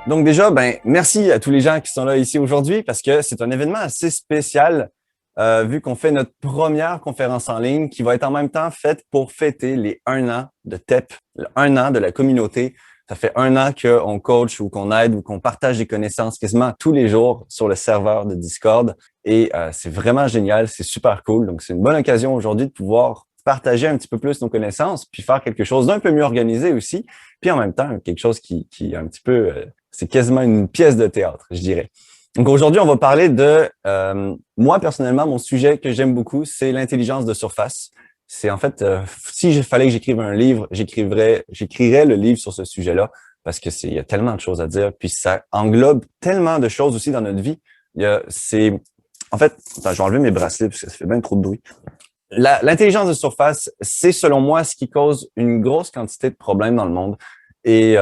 Donc déjà, merci à tous les gens qui sont là ici aujourd'hui parce que c'est un événement assez spécial vu qu'on fait notre première conférence en ligne qui va être en même temps faite pour fêter les 1 an de TEP, le 1 an de la communauté. Ça fait 1 an qu'on coach ou qu'on aide ou qu'on partage des connaissances quasiment tous les jours sur le serveur de Discord. Et c'est vraiment génial, c'est super cool. Donc, c'est une bonne occasion aujourd'hui de pouvoir partager un petit peu plus nos connaissances, puis faire quelque chose d'un peu mieux organisé aussi, puis en même temps, quelque chose qui est un petit peu, c'est quasiment une pièce de théâtre, je dirais. Donc aujourd'hui, on va parler de, moi personnellement, mon sujet que j'aime beaucoup, c'est l'intelligence de surface. C'est en fait, si il fallait que j'écrive un livre, j'écrirais le livre sur ce sujet-là, parce que il y a tellement de choses à dire, puis ça englobe tellement de choses aussi dans notre vie. En fait, attends, je vais enlever mes bracelets parce que ça fait bien trop de bruit. L'intelligence de surface, c'est selon moi ce qui cause une grosse quantité de problèmes dans le monde. Et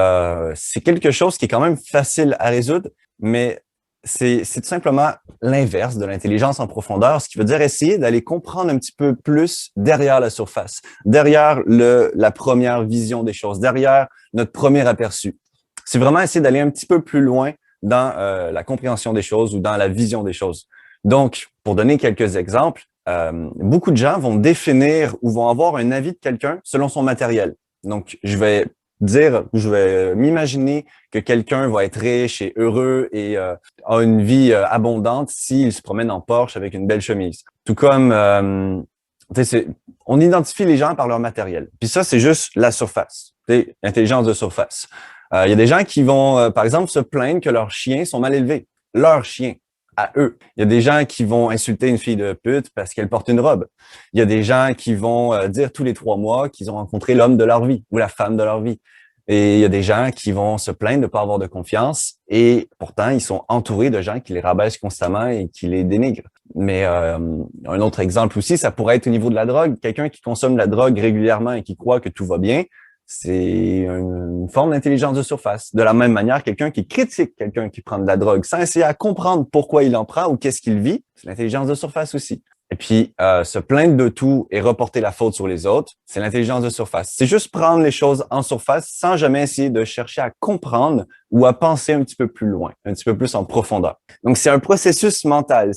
c'est quelque chose qui est quand même facile à résoudre, mais c'est tout simplement l'inverse de l'intelligence en profondeur, ce qui veut dire essayer d'aller comprendre un petit peu plus derrière la surface, derrière la première vision des choses, derrière notre premier aperçu. C'est vraiment essayer d'aller un petit peu plus loin dans la compréhension des choses ou dans la vision des choses. Donc, pour donner quelques exemples, beaucoup de gens vont définir ou vont avoir un avis de quelqu'un selon son matériel. Donc, je vais m'imaginer que quelqu'un va être riche et heureux et a une vie abondante s'il se promène en Porsche avec une belle chemise. Tout comme, on identifie les gens par leur matériel. Puis ça, c'est juste la surface, l'intelligence de surface. Il y a des gens qui vont, par exemple, se plaindre que leurs chiens sont mal élevés. Leurs chiens. À eux. Il y a des gens qui vont insulter une fille de pute parce qu'elle porte une robe. Il y a des gens qui vont dire tous les 3 mois qu'ils ont rencontré l'homme de leur vie ou la femme de leur vie. Et il y a des gens qui vont se plaindre de ne pas avoir de confiance et pourtant, ils sont entourés de gens qui les rabaissent constamment et qui les dénigrent. Mais un autre exemple aussi, ça pourrait être au niveau de la drogue. Quelqu'un qui consomme de la drogue régulièrement et qui croit que tout va bien, c'est une forme d'intelligence de surface. De la même manière, quelqu'un qui critique quelqu'un qui prend de la drogue sans essayer à comprendre pourquoi il en prend ou qu'est-ce qu'il vit, c'est l'intelligence de surface aussi. Et puis, se plaindre de tout et reporter la faute sur les autres, c'est l'intelligence de surface. C'est juste prendre les choses en surface sans jamais essayer de chercher à comprendre ou à penser un petit peu plus loin, un petit peu plus en profondeur. Donc, c'est un processus mental.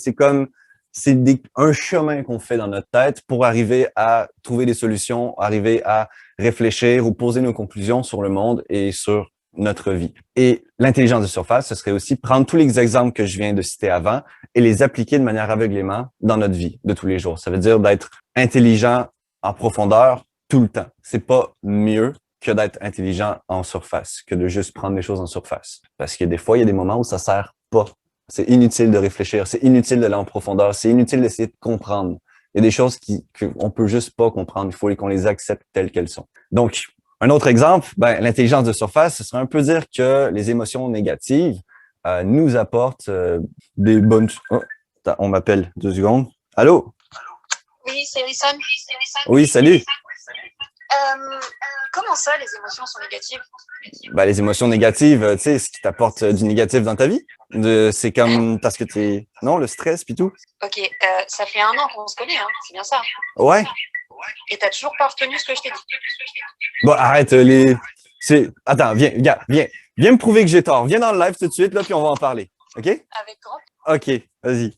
Un chemin qu'on fait dans notre tête pour arriver à trouver des solutions, arriver à réfléchir ou poser nos conclusions sur le monde et sur notre vie. Et l'intelligence de surface, ce serait aussi prendre tous les exemples que je viens de citer avant et les appliquer de manière aveuglément dans notre vie de tous les jours. Ça veut dire d'être intelligent en profondeur tout le temps. C'est pas mieux que d'être intelligent en surface, que de juste prendre les choses en surface. Parce que des fois, il y a des moments où ça sert pas. C'est inutile de réfléchir, c'est inutile d'aller en profondeur, c'est inutile d'essayer de comprendre. Il y a des choses qu'on peut juste pas comprendre. Il faut qu'on les accepte telles qu'elles sont. Donc, un autre exemple, l'intelligence de surface, ce serait un peu dire que les émotions négatives nous apportent des bonnes... Oh, attends, on m'appelle 2 secondes. Allô? Oui, c'est Wissam. Oui, salut. Comment ça, les émotions sont négatives? Les émotions négatives, tu sais, ce qui t'apporte du négatif dans ta vie. C'est comme parce que non, le stress puis tout. Ok, ça fait 1 an qu'on se connaît, hein, c'est bien ça. Ouais. Et t'as toujours pas retenu ce que je t'ai dit. Bon, arrête Attends, viens me prouver que j'ai tort. Viens dans le live tout de suite là, puis on va en parler. Ok? Avec grand. Ok, vas-y.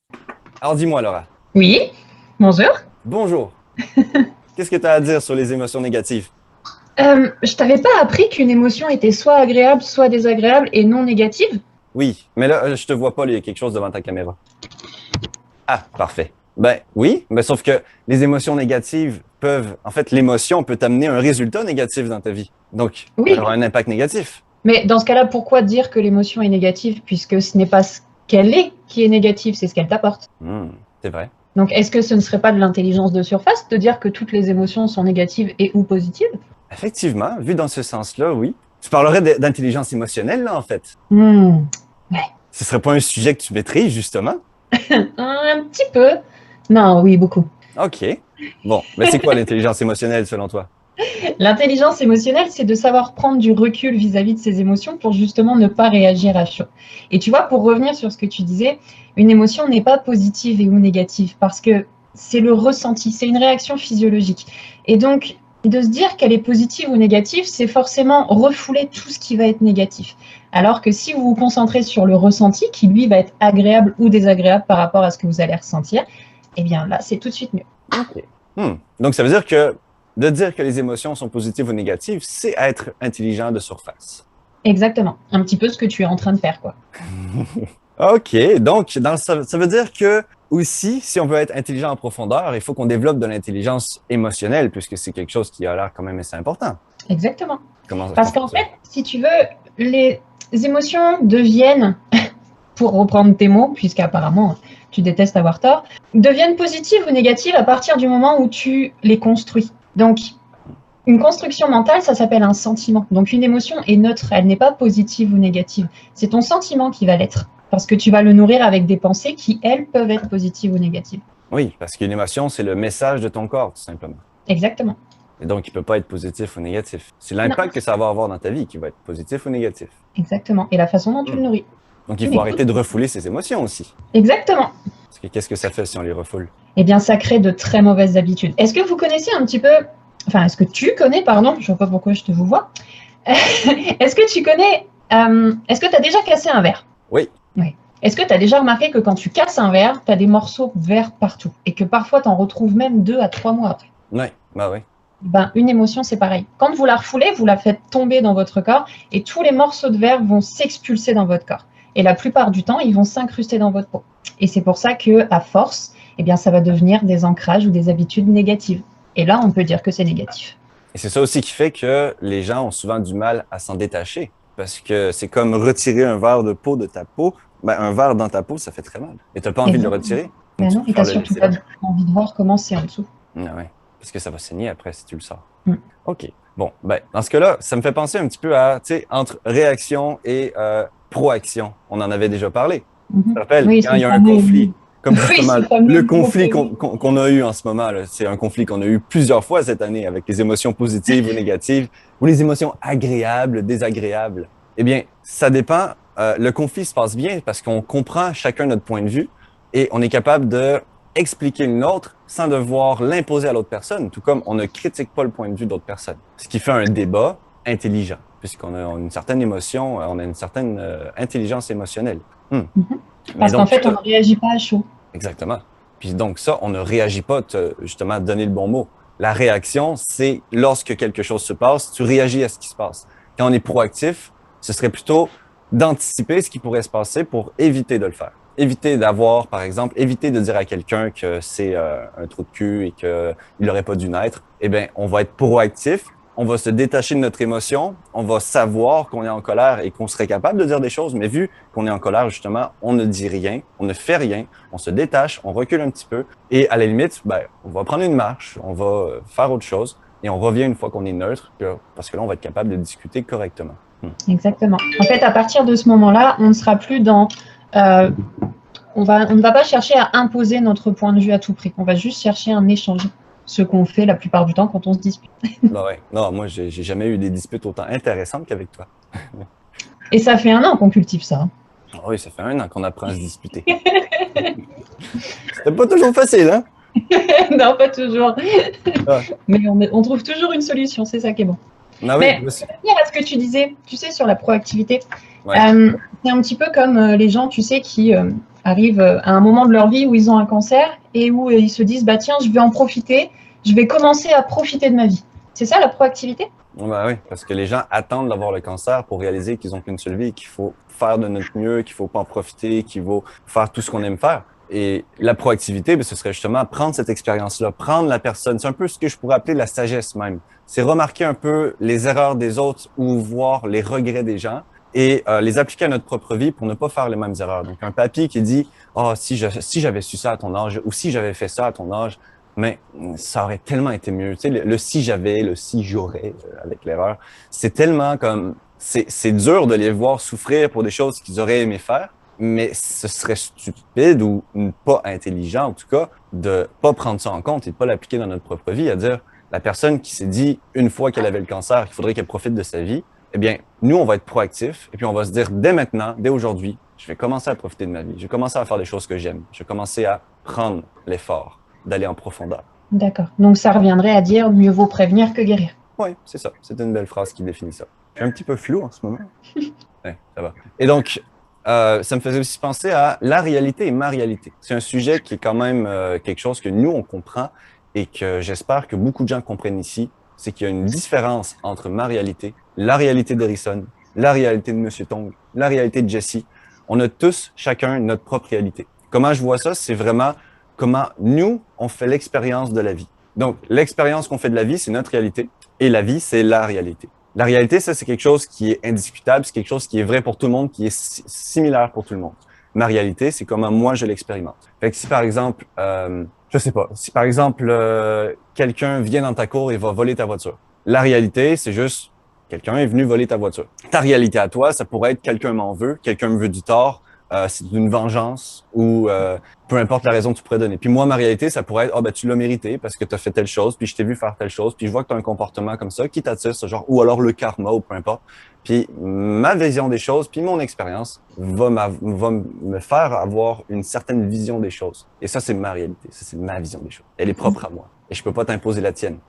Alors dis-moi, Laura. Oui, bonjour. Bonjour. Qu'est-ce que tu as à dire sur les émotions négatives? Je t'avais pas appris qu'une émotion était soit agréable, soit désagréable et non négative? Oui, mais là, je te vois pas, il y a quelque chose devant ta caméra. Ah, parfait. Oui, mais sauf que les émotions négatives l'émotion peut t'amener un résultat négatif dans ta vie. Donc, oui. Elle aura un impact négatif. Mais dans ce cas-là, pourquoi dire que l'émotion est négative puisque ce n'est pas ce qu'elle est qui est négative, c'est ce qu'elle t'apporte? C'est vrai. Donc, est-ce que ce ne serait pas de l'intelligence de surface de dire que toutes les émotions sont négatives et ou positives? Effectivement, vu dans ce sens-là, oui. Tu parlerais d'intelligence émotionnelle, là, en fait. Ouais. Ce serait pas un sujet que tu maîtrises, justement? Un petit peu. Non, oui, beaucoup. OK. Bon, mais c'est quoi l'intelligence émotionnelle, selon toi? L'intelligence émotionnelle, c'est de savoir prendre du recul vis-à-vis de ses émotions pour justement ne pas réagir à chaud. Et tu vois, pour revenir sur ce que tu disais, une émotion n'est pas positive et ou négative parce que c'est le ressenti, c'est une réaction physiologique. Et donc, Et de se dire qu'elle est positive ou négative, c'est forcément refouler tout ce qui va être négatif. Alors que si vous vous concentrez sur le ressenti, qui lui va être agréable ou désagréable par rapport à ce que vous allez ressentir, eh bien là, c'est tout de suite mieux. OK. Donc, ça veut dire que de dire que les émotions sont positives ou négatives, c'est être intelligent de surface. Exactement. Un petit peu ce que tu es en train de faire, quoi. OK. Donc, ça veut dire que aussi, si on veut être intelligent en profondeur, il faut qu'on développe de l'intelligence émotionnelle, puisque c'est quelque chose qui a l'air quand même assez important. Exactement. Comment ça Parce qu'en fonctionne? fait, si tu veux, les émotions deviennent, pour reprendre tes mots, puisqu'apparemment tu détestes avoir tort, deviennent positives ou négatives à partir du moment où tu les construis. Donc, une construction mentale, ça s'appelle un sentiment. Donc, une émotion est neutre, elle n'est pas positive ou négative. C'est ton sentiment qui va l'être, parce que tu vas le nourrir avec des pensées qui, elles, peuvent être positives ou négatives. Oui, parce qu'une émotion, c'est le message de ton corps, tout simplement. Exactement. Et donc, il ne peut pas être positif ou négatif. C'est l'impact que ça va avoir dans ta vie qui va être positif ou négatif. Exactement. Et la façon dont tu le nourris. Donc, il faut arrêter de refouler ses émotions aussi. Exactement. Parce que qu'est-ce que ça fait si on les refoule? Eh bien, ça crée de très mauvaises habitudes. Est-ce que vous connaissez un petit peu, enfin, est-ce que tu connais, pardon, je ne vois pas pourquoi je te vous vois. Est-ce que tu connais, est-ce que tu as déjà cassé un verre? Oui. Oui. Est-ce que tu as déjà remarqué que quand tu casses un verre, tu as des morceaux de verre partout et que parfois tu en retrouves même 2 à 3 mois après? Oui, bah oui. Ben, une émotion, c'est pareil. Quand vous la refoulez, vous la faites tomber dans votre corps et tous les morceaux de verre vont s'expulser dans votre corps. Et la plupart du temps, ils vont s'incruster dans votre peau. Et c'est pour ça qu'à force, eh bien, ça va devenir des ancrages ou des habitudes négatives. Et là, on peut dire que c'est négatif. Et c'est ça aussi qui fait que les gens ont souvent du mal à s'en détacher. Parce que c'est comme retirer un verre de peau de ta peau. Ben, un verre dans ta peau, ça fait très mal. Et tu n'as pas envie de le retirer. Ben non, et tu n'as surtout pas envie de voir comment c'est en dessous. Ah ouais. Parce que ça va saigner après si tu le sors. Mm. OK. Bon, ben, dans ce cas-là, ça me fait penser un petit peu à, tu sais, entre réaction et proaction. On en avait déjà parlé. Je te rappelle, oui, quand il y a un conflit, comme justement le conflit qu'on a eu en ce moment, c'est un conflit qu'on a eu plusieurs fois cette année avec les émotions positives ou négatives, ou les émotions agréables, désagréables. Eh bien, ça dépend. Le conflit se passe bien parce qu'on comprend chacun notre point de vue et on est capable de expliquer une autre sans devoir l'imposer à l'autre personne, tout comme on ne critique pas le point de vue d'autres personnes. Ce qui fait un débat intelligent, puisqu'on a une certaine émotion, on a une certaine intelligence émotionnelle. Parce qu'en fait, on ne réagit pas à chaud. Exactement. Puis donc ça, on ne réagit pas, justement, donner le bon mot. La réaction, c'est lorsque quelque chose se passe, tu réagis à ce qui se passe. Quand on est proactif, ce serait plutôt d'anticiper ce qui pourrait se passer pour éviter de le faire. Éviter d'avoir, par exemple, éviter de dire à quelqu'un que c'est un trou de cul et qu'il n'aurait pas dû naître. Eh bien, on va être proactif, on va se détacher de notre émotion, on va savoir qu'on est en colère et qu'on serait capable de dire des choses, mais vu qu'on est en colère, justement, on ne dit rien, on ne fait rien, on se détache, on recule un petit peu et à la limite, ben, on va prendre une marche, on va faire autre chose et on revient une fois qu'on est neutre parce que là, on va être capable de discuter correctement. Exactement. En fait, à partir de ce moment-là, on ne sera plus dans... on ne va pas chercher à imposer notre point de vue à tout prix. On va juste chercher un échange. Ce qu'on fait la plupart du temps quand on se dispute. Ben ouais. Non, moi, j'ai jamais eu des disputes autant intéressantes qu'avec toi. Et ça fait 1 an qu'on cultive ça. Oh oui, ça fait 1 an qu'on apprend à se disputer. C'était pas toujours facile, hein? Non, pas toujours. Ah. Mais on trouve toujours une solution, c'est ça qui est bon. Ah oui, mais pour revenir à ce que tu disais, tu sais, sur la proactivité, ouais. c'est un petit peu comme les gens, tu sais, qui arrivent à un moment de leur vie où ils ont un cancer et où ils se disent, bah tiens, je vais en profiter, je vais commencer à profiter de ma vie. C'est ça la proactivité? Ben oui, parce que les gens attendent d'avoir le cancer pour réaliser qu'ils n'ont qu'une seule vie, qu'il faut faire de notre mieux, qu'il faut pas en profiter, qu'il faut faire tout ce qu'on aime faire. Et la proactivité, ben, ce serait justement prendre cette expérience-là, prendre la personne. C'est un peu ce que je pourrais appeler la sagesse même. C'est remarquer un peu les erreurs des autres ou voir les regrets des gens et les appliquer à notre propre vie pour ne pas faire les mêmes erreurs. Donc, un papy qui dit « Ah, si j'avais su ça à ton âge ou si j'avais fait ça à ton âge, mais ça aurait tellement été mieux. » Tu sais, le si j'avais, le si j'aurais avec l'erreur, c'est tellement comme... C'est dur de les voir souffrir pour des choses qu'ils auraient aimé faire, mais ce serait stupide ou pas intelligent, en tout cas, de pas prendre ça en compte et de pas l'appliquer dans notre propre vie, à dire la personne qui s'est dit une fois qu'elle avait le cancer qu'il faudrait qu'elle profite de sa vie, eh bien, nous, on va être proactifs et puis on va se dire dès maintenant, dès aujourd'hui, je vais commencer à profiter de ma vie. Je vais commencer à faire des choses que j'aime. Je vais commencer à prendre l'effort d'aller en profondeur. D'accord. Donc ça reviendrait à dire mieux vaut prévenir que guérir. Oui, c'est ça. C'est une belle phrase qui définit ça. Je suis un petit peu flou en ce moment. Ouais, ça va. Et donc, ça me faisait aussi penser à la réalité et ma réalité. C'est un sujet qui est quand même quelque chose que nous, on comprend et que j'espère que beaucoup de gens comprennent ici. C'est qu'il y a une différence entre ma réalité, la réalité d'Harrison, la réalité de Monsieur Tong, la réalité de Jessie. On a tous, chacun, notre propre réalité. Comment je vois ça? C'est vraiment comment nous, on fait l'expérience de la vie. Donc, l'expérience qu'on fait de la vie, c'est notre réalité. Et la vie, c'est la réalité. La réalité, ça, c'est quelque chose qui est indiscutable, c'est quelque chose qui est vrai pour tout le monde, qui est similaire pour tout le monde. Ma réalité, c'est comment moi, je l'expérimente. Fait que si, par exemple, je sais pas, si, par exemple, quelqu'un vient dans ta cour et va voler ta voiture, la réalité, c'est juste quelqu'un est venu voler ta voiture. Ta réalité à toi, ça pourrait être quelqu'un m'en veut, quelqu'un me veut du tort, c'est une vengeance ou peu importe la raison que tu pourrais donner. Puis moi, ma réalité, ça pourrait être, ben tu l'as mérité parce que tu as fait telle chose, puis je t'ai vu faire telle chose, puis je vois que tu as un comportement comme ça qui t'attire, ce genre, ou alors le karma ou peu importe. Puis ma vision des choses, puis mon expérience va me faire avoir une certaine vision des choses. Et ça, c'est ma réalité, ça, c'est ma vision des choses. Elle est propre à moi et je peux pas t'imposer la tienne.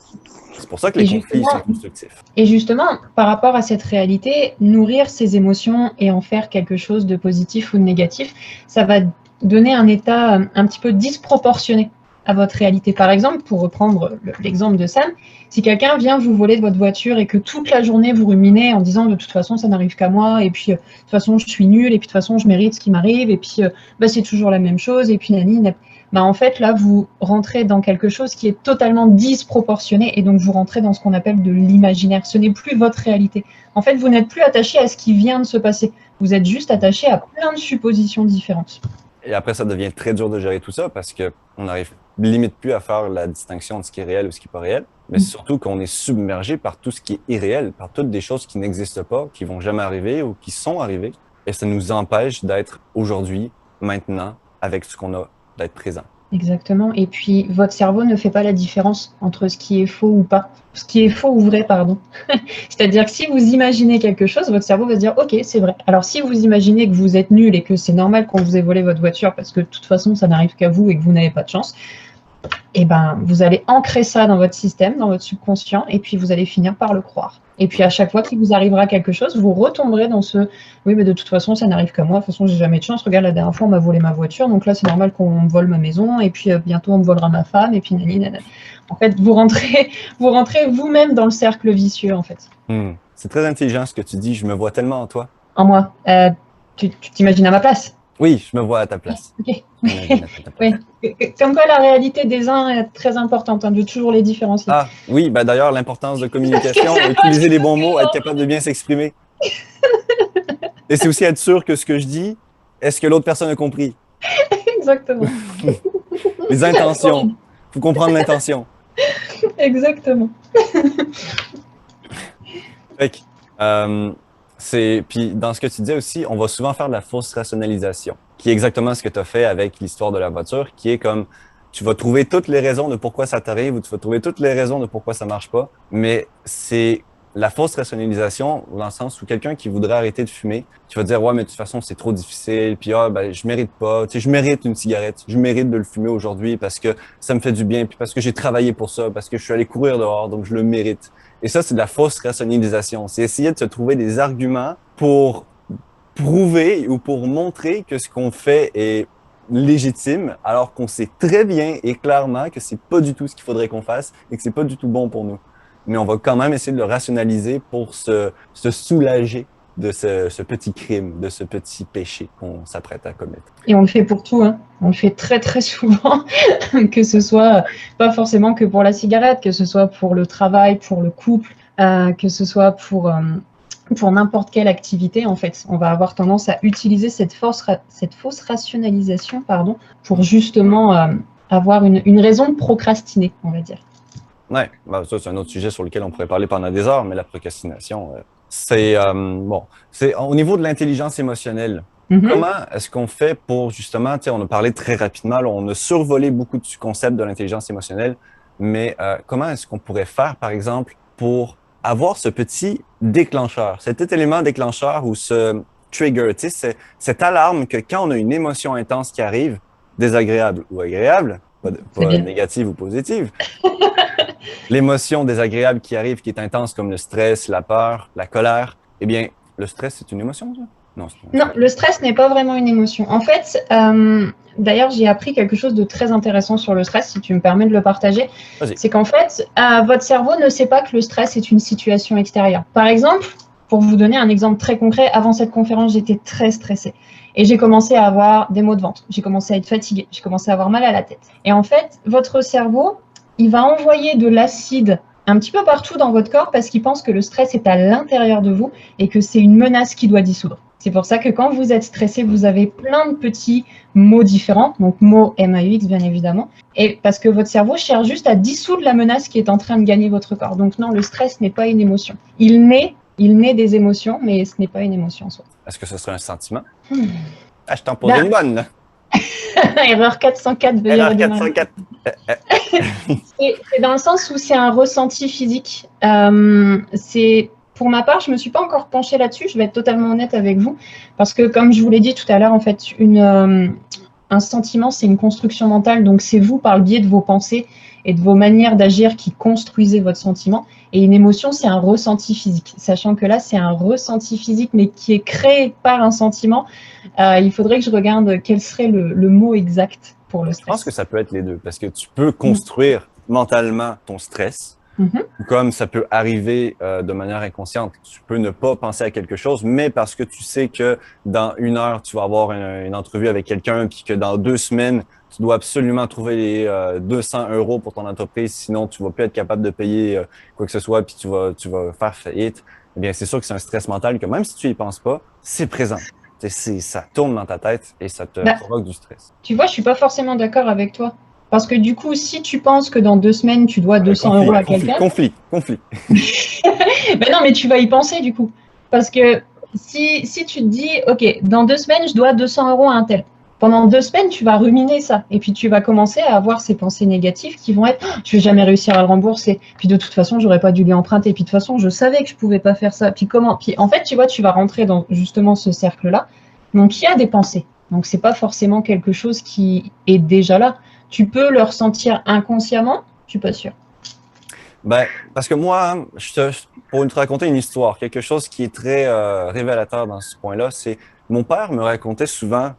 C'est pour ça que les conflits sont constructifs. Et justement, par rapport à cette réalité, nourrir ses émotions et en faire quelque chose de positif ou de négatif, ça va donner un état un petit peu disproportionné à votre réalité. Par exemple, pour reprendre l'exemple de Sam, si quelqu'un vient vous voler de votre voiture et que toute la journée vous ruminez en disant de toute façon ça n'arrive qu'à moi et puis de toute façon je suis nul et puis de toute façon je mérite ce qui m'arrive et puis c'est toujours la même chose et puis nani, en fait là vous rentrez dans quelque chose qui est totalement disproportionné et donc vous rentrez dans ce qu'on appelle de l'imaginaire. Ce n'est plus votre réalité. En fait, vous n'êtes plus attaché à ce qui vient de se passer. Vous êtes juste attaché à plein de suppositions différentes. Et après, ça devient très dur de gérer tout ça parce que on n'arrive limite plus à faire la distinction entre ce qui est réel ou ce qui n'est pas réel. Mais c'est surtout qu'on est submergé par tout ce qui est irréel, par toutes des choses qui n'existent pas, qui vont jamais arriver ou qui sont arrivées. Et ça nous empêche d'être aujourd'hui, maintenant, avec ce qu'on a, d'être présent. Exactement. Et puis, votre cerveau ne fait pas la différence entre ce qui est faux ou pas. Ce qui est faux ou vrai, pardon. C'est-à-dire que si vous imaginez quelque chose, votre cerveau va se dire « Ok, c'est vrai ». Alors, si vous imaginez que vous êtes nul et que c'est normal qu'on vous ait volé votre voiture parce que de toute façon, ça n'arrive qu'à vous et que vous n'avez pas de chance, eh ben, vous allez ancrer ça dans votre système, dans votre subconscient, et puis vous allez finir par le croire. Et puis à chaque fois qu'il vous arrivera quelque chose, vous retomberez dans ce « oui, mais de toute façon, ça n'arrive qu'à moi, de toute façon, j'ai jamais de chance, regarde, la dernière fois, on m'a volé ma voiture, donc là, c'est normal qu'on me vole ma maison, et puis bientôt, on me volera ma femme, et puis nani, nana. » En fait, vous rentrez vous-même dans le cercle vicieux, en fait. C'est très intelligent ce que tu dis, je me vois tellement en toi. En moi. Tu t'imagines à ma place? Oui, je me vois à ta place. Ok. Oui. Comme quoi la réalité des uns est très importante, de toujours les différencier. Ah oui, d'ailleurs, l'importance de communication, utiliser les bons mots, être capable de bien s'exprimer. Et c'est aussi être sûr que ce que je dis, est-ce que l'autre personne a compris? Exactement. Les intentions. Il faut comprendre l'intention. Exactement. Fait que, puis dans ce que tu disais aussi, on va souvent faire de la fausse rationalisation, qui est exactement ce que tu as fait avec l'histoire de la voiture, qui est comme tu vas trouver toutes les raisons de pourquoi ça t'arrive ou tu vas trouver toutes les raisons de pourquoi ça marche pas, mais c'est la fausse rationalisation dans le sens où quelqu'un qui voudrait arrêter de fumer, tu vas dire ouais mais de toute façon c'est trop difficile, puis je mérite pas, tu sais je mérite une cigarette, je mérite de le fumer aujourd'hui parce que ça me fait du bien, puis parce que j'ai travaillé pour ça, parce que je suis allé courir dehors donc je le mérite. Et ça, c'est de la fausse rationalisation. C'est essayer de se trouver des arguments pour prouver ou pour montrer que ce qu'on fait est légitime, alors qu'on sait très bien et clairement que c'est pas du tout ce qu'il faudrait qu'on fasse et que c'est pas du tout bon pour nous. Mais on va quand même essayer de le rationaliser pour se soulager de ce petit crime, de ce petit péché qu'on s'apprête à commettre. Et on le fait pour tout, hein. On le fait très très souvent, que ce soit pas forcément que pour la cigarette, que ce soit pour le travail, pour le couple, que ce soit pour n'importe quelle activité, en fait. On va avoir tendance à utiliser cette fausse rationalisation pour justement avoir une raison de procrastiner, on va dire. Ouais, ça c'est un autre sujet sur lequel on pourrait parler pendant des heures, mais la procrastination, c'est au niveau de l'intelligence émotionnelle. Comment est-ce qu'on fait pour justement, on a parlé très rapidement, là, on a survolé beaucoup du concept de l'intelligence émotionnelle, mais comment est-ce qu'on pourrait faire, par exemple, pour avoir ce petit déclencheur, cet élément déclencheur ou ce trigger, cette alarme que quand on a une émotion intense qui arrive, désagréable ou agréable, pas négative ou positive. L'émotion désagréable qui arrive, qui est intense, comme le stress, la peur, la colère, eh bien, le stress, c'est une émotion, ça? Non, le stress n'est pas vraiment une émotion. En fait, d'ailleurs, j'ai appris quelque chose de très intéressant sur le stress, si tu me permets de le partager. C'est qu'en fait, votre cerveau ne sait pas que le stress est une situation extérieure. Par exemple, pour vous donner un exemple très concret, avant cette conférence, j'étais très stressée. Et j'ai commencé à avoir des maux de ventre. J'ai commencé à être fatiguée. J'ai commencé à avoir mal à la tête. Et en fait, votre cerveau, il va envoyer de l'acide un petit peu partout dans votre corps parce qu'il pense que le stress est à l'intérieur de vous et que c'est une menace qu'il doit dissoudre. C'est pour ça que quand vous êtes stressé, vous avez plein de petits mots différents, donc mots MAUX bien évidemment, et parce que votre cerveau cherche juste à dissoudre la menace qui est en train de gagner votre corps. Donc non, le stress n'est pas une émotion. Il naît des émotions, mais ce n'est pas une émotion en soi. Est-ce que ce serait un sentiment? Ah, je t'en pose une bonne, là. Erreur 404. Erreur 404. C'est dans le sens où c'est un ressenti physique. Pour ma part, je ne me suis pas encore penchée là-dessus, je vais être totalement honnête avec vous, parce que comme je vous l'ai dit tout à l'heure, en fait, un sentiment, c'est une construction mentale, donc c'est vous, par le biais de vos pensées et de vos manières d'agir, qui construisez votre sentiment, et une émotion, c'est un ressenti physique, sachant que là, c'est un ressenti physique, mais qui est créé par un sentiment. Il faudrait que je regarde quel serait le mot exact pour le stress. Je pense que ça peut être les deux, parce que tu peux construire mentalement ton stress, comme ça peut arriver de manière inconsciente. Tu peux ne pas penser à quelque chose, mais parce que tu sais que dans 1 heure, tu vas avoir une entrevue avec quelqu'un, puis que dans 2 semaines, tu dois absolument trouver les 200 € pour ton entreprise, sinon tu vas plus être capable de payer quoi que ce soit, puis tu vas faire faillite. Eh bien, c'est sûr que c'est un stress mental que même si tu y penses pas, c'est présent. Ça tourne dans ta tête et ça te provoque du stress. Tu vois, je suis pas forcément d'accord avec toi. Parce que du coup, si tu penses que dans 2 semaines, tu dois 200 € à quelqu'un… Conflit. Ben non, mais tu vas y penser du coup. Parce que si tu te dis, OK, dans 2 semaines, je dois 200 € à un tel. Pendant 2 semaines, tu vas ruminer ça. Et puis, tu vas commencer à avoir ces pensées négatives qui vont être « je vais jamais réussir à le rembourser. Puis de toute façon, j'aurais pas dû lui emprunter. Puis de toute façon, je savais que je pouvais pas faire ça. Puis comment ?» Puis en fait, tu vois, tu vas rentrer dans justement ce cercle-là. Donc, il y a des pensées. Donc, c'est pas forcément quelque chose qui est déjà là. Tu peux le ressentir inconsciemment, je suis pas sûre. Ben, parce que moi, pour te raconter une histoire, quelque chose qui est très révélateur dans ce point-là, c'est mon père me racontait souvent,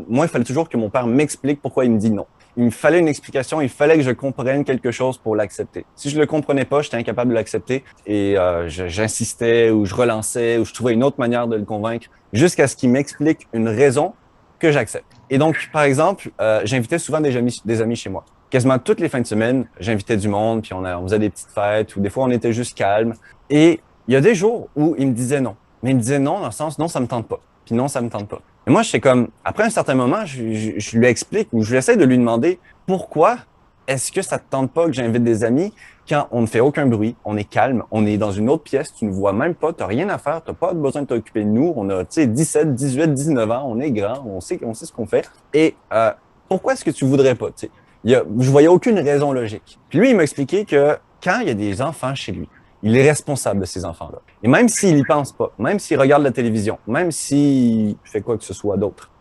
moi, il fallait toujours que mon père m'explique pourquoi il me dit non. Il me fallait une explication, il fallait que je comprenne quelque chose pour l'accepter. Si je le comprenais pas, j'étais incapable de l'accepter et j'insistais ou je relançais ou je trouvais une autre manière de le convaincre jusqu'à ce qu'il m'explique une raison que j'accepte. Et donc, par exemple, j'invitais souvent des amis chez moi. Quasiment toutes les fins de semaine, j'invitais du monde, puis on faisait des petites fêtes, ou des fois on était juste calme. Et il y a des jours où il me disait non. Mais il me disait non dans le sens, non, ça me tente pas. Puis non, ça me tente pas. Et moi, j'étais comme, après un certain moment, je lui explique, ou je essaie de lui demander, pourquoi est-ce que ça te tente pas que j'invite des amis quand on ne fait aucun bruit, on est calme, on est dans une autre pièce, tu ne vois même pas, tu n'as rien à faire, tu n'as pas besoin de t'occuper de nous, on a 17, 18, 19 ans, on est grand, on sait ce qu'on fait. Et pourquoi est-ce que tu voudrais pas? Je voyais aucune raison logique. Puis lui, il m'a expliqué que quand il y a des enfants chez lui, il est responsable de ces enfants-là. Et même s'il y pense pas, même s'il regarde la télévision, même s'il fait quoi que ce soit d'autre,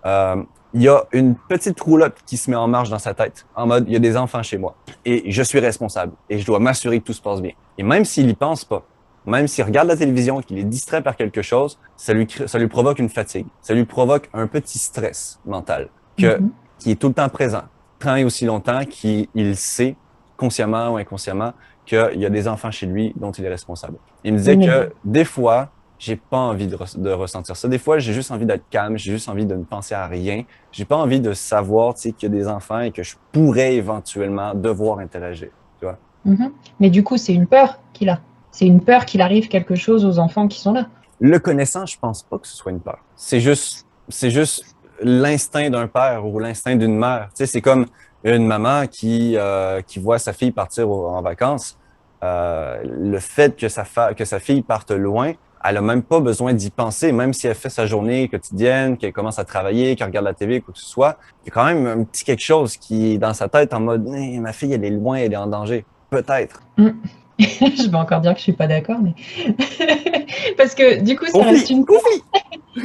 il y a une petite roulotte qui se met en marche dans sa tête, en mode, il y a des enfants chez moi et je suis responsable et je dois m'assurer que tout se passe bien. Et même s'il y pense pas, même s'il regarde la télévision et qu'il est distrait par quelque chose, ça lui provoque une fatigue, ça lui provoque un petit stress mental qui est tout le temps présent, tant et aussi longtemps qu'il sait, consciemment ou inconsciemment, qu'il y a des enfants chez lui dont il est responsable. Il me disait que des fois, j'ai pas envie de ressentir ça. Des fois, j'ai juste envie d'être calme, j'ai juste envie de ne penser à rien. J'ai pas envie de savoir, qu'il y a des enfants et que je pourrais éventuellement devoir interagir, tu vois. Mais du coup, c'est une peur qu'il a. C'est une peur qu'il arrive quelque chose aux enfants qui sont là. Le connaissant, je pense pas que ce soit une peur. C'est juste l'instinct d'un père ou l'instinct d'une mère. Tu sais, c'est comme une maman qui voit sa fille partir en vacances. Le fait que sa fille parte loin, elle a même pas besoin d'y penser, même si elle fait sa journée quotidienne, qu'elle commence à travailler, qu'elle regarde la TV, quoi que ce soit. Il y a quand même un petit quelque chose qui est dans sa tête en mode ma fille, elle est loin, elle est en danger. Peut-être. Je vais encore dire que je suis pas d'accord, mais parce que du coup, ça reste une peur.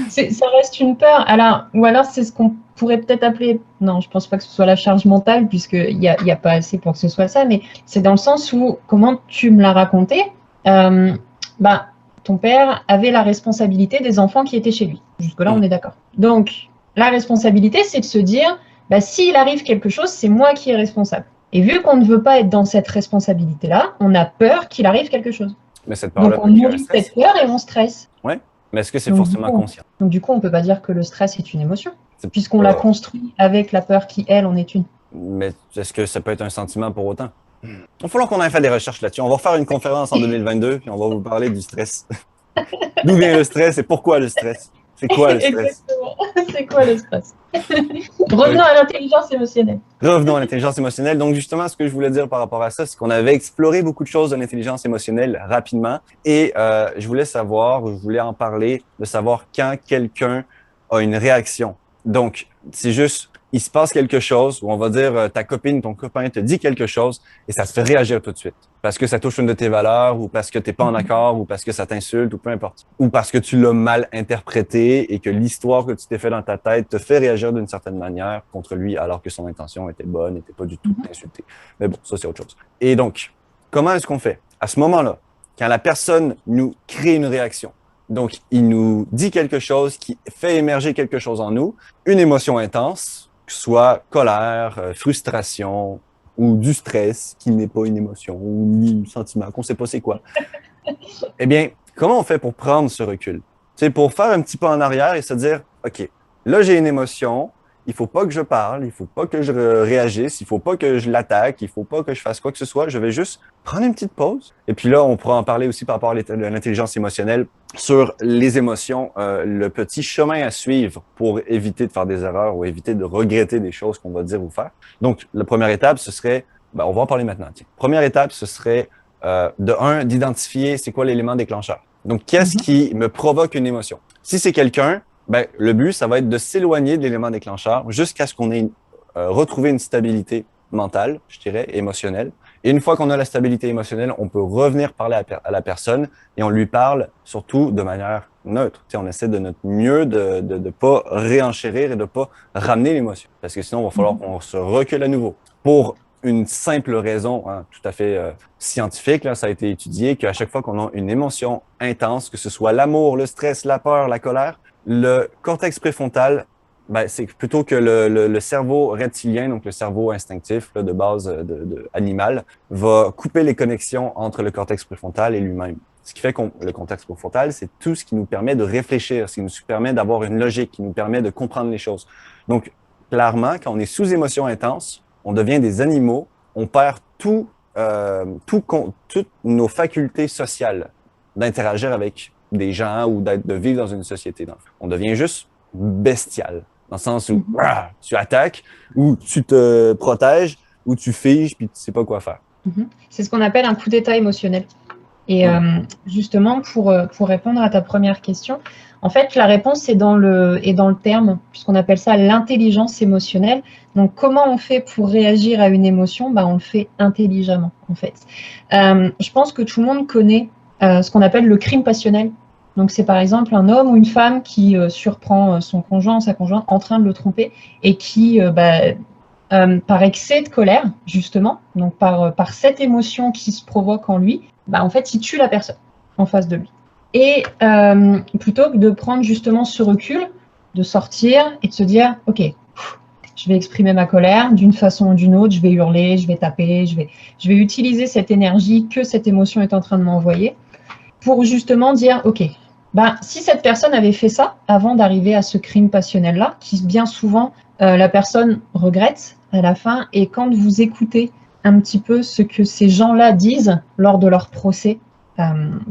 Ça reste une peur. Alors, ou alors c'est ce qu'on pourrait peut-être appeler. Non, je pense pas que ce soit la charge mentale, puisqu'il y a pas assez pour que ce soit ça, mais c'est dans le sens où, comment tu me l'as raconté, ton père avait la responsabilité des enfants qui étaient chez lui. Jusque-là, on est d'accord. Donc, la responsabilité, c'est de se dire, s'il arrive quelque chose, c'est moi qui est responsable. Et vu qu'on ne veut pas être dans cette responsabilité-là, on a peur qu'il arrive quelque chose. Mais cette peur-là, donc on nourrit cette peur et on stresse. Oui, mais est-ce que c'est forcément conscient? Donc du coup, on ne peut pas dire que le stress est une émotion, puisqu'on l'a construit avec la peur qui, elle, en est une. Mais est-ce que ça peut être un sentiment pour autant? Il va falloir qu'on ait fait des recherches là-dessus. On va faire une conférence en 2022, puis on va vous parler du stress. D'où vient le stress et pourquoi le stress? C'est quoi le stress? Exactement. C'est quoi le stress? Revenons à l'intelligence émotionnelle. Revenons à l'intelligence émotionnelle. Donc, justement, ce que je voulais dire par rapport à ça, c'est qu'on avait exploré beaucoup de choses de l'intelligence émotionnelle rapidement. Et je voulais en parler, de savoir quand quelqu'un a une réaction. Donc, c'est juste, il se passe quelque chose, ou on va dire ta copine, ton copain te dit quelque chose, et ça te fait réagir tout de suite. Parce que ça touche une de tes valeurs, ou parce que t'es pas en accord, ou parce que ça t'insulte, ou peu importe. Ou parce que tu l'as mal interprété et que l'histoire que tu t'es fait dans ta tête te fait réagir d'une certaine manière contre lui, alors que son intention était bonne, n'était pas du tout d'insulter. Mais bon, ça c'est autre chose. Et donc, comment est-ce qu'on fait? À ce moment-là, quand la personne nous crée une réaction, donc il nous dit quelque chose qui fait émerger quelque chose en nous, une émotion intense, que ce soit colère, frustration, ou du stress, qui n'est pas une émotion, ou ni un sentiment, qu'on ne sait pas c'est quoi. Eh bien, comment on fait pour prendre ce recul? C'est pour faire un petit pas en arrière et se dire, OK, là j'ai une émotion, il faut pas que je parle, il faut pas que je réagisse, il faut pas que je l'attaque, il faut pas que je fasse quoi que ce soit, je vais juste prendre une petite pause. Et puis là, on pourra en parler aussi par rapport à l'intelligence émotionnelle sur les émotions, le petit chemin à suivre pour éviter de faire des erreurs ou éviter de regretter des choses qu'on va dire ou faire. Donc, la première étape, ce serait, on va en parler maintenant. Tiens. Première étape, ce serait d'identifier c'est quoi l'élément déclencheur. Donc, qu'est-ce qui me provoque une émotion? Si c'est quelqu'un, le but, ça va être de s'éloigner de l'élément déclencheur jusqu'à ce qu'on ait retrouvé une stabilité mentale, je dirais, émotionnelle. Et une fois qu'on a la stabilité émotionnelle, on peut revenir parler à la personne et on lui parle surtout de manière neutre. On essaie de notre mieux de pas réenchérir et de pas ramener l'émotion. Parce que sinon, il va falloir qu'on se recule à nouveau. Pour une simple raison, tout à fait scientifique, là, ça a été étudié qu'à chaque fois qu'on a une émotion intense, que ce soit l'amour, le stress, la peur, la colère, le cortex préfrontal, c'est plutôt que le cerveau reptilien, donc le cerveau instinctif là, de base animal, va couper les connexions entre le cortex préfrontal et lui-même. Ce qui fait que le cortex préfrontal, c'est tout ce qui nous permet de réfléchir, ce qui nous permet d'avoir une logique, qui nous permet de comprendre les choses. Donc, clairement, quand on est sous émotion intense, on devient des animaux, on perd toutes nos facultés sociales d'interagir avec des gens ou de vivre dans une société. On devient juste bestial, dans le sens où tu attaques, ou tu te protèges, ou tu figes, puis tu sais pas quoi faire. C'est ce qu'on appelle un coup d'état émotionnel. Et justement, pour répondre à ta première question, en fait, la réponse est dans le terme, puisqu'on appelle ça l'intelligence émotionnelle. Donc, comment on fait pour réagir à une émotion? On le fait intelligemment, en fait. Je pense que tout le monde connaît ce qu'on appelle le crime passionnel. Donc, c'est par exemple un homme ou une femme qui surprend son conjoint ou sa conjointe en train de le tromper et qui, par excès de colère, justement, donc par cette émotion qui se provoque en lui, en fait, il tue la personne en face de lui. Et plutôt que de prendre justement ce recul, de sortir et de se dire, OK, je vais exprimer ma colère d'une façon ou d'une autre, je vais hurler, je vais taper, je vais utiliser cette énergie que cette émotion est en train de m'envoyer pour justement dire, OK, si cette personne avait fait ça avant d'arriver à ce crime passionnel-là, qui bien souvent la personne regrette à la fin, et quand vous écoutez un petit peu ce que ces gens-là disent lors de leur procès,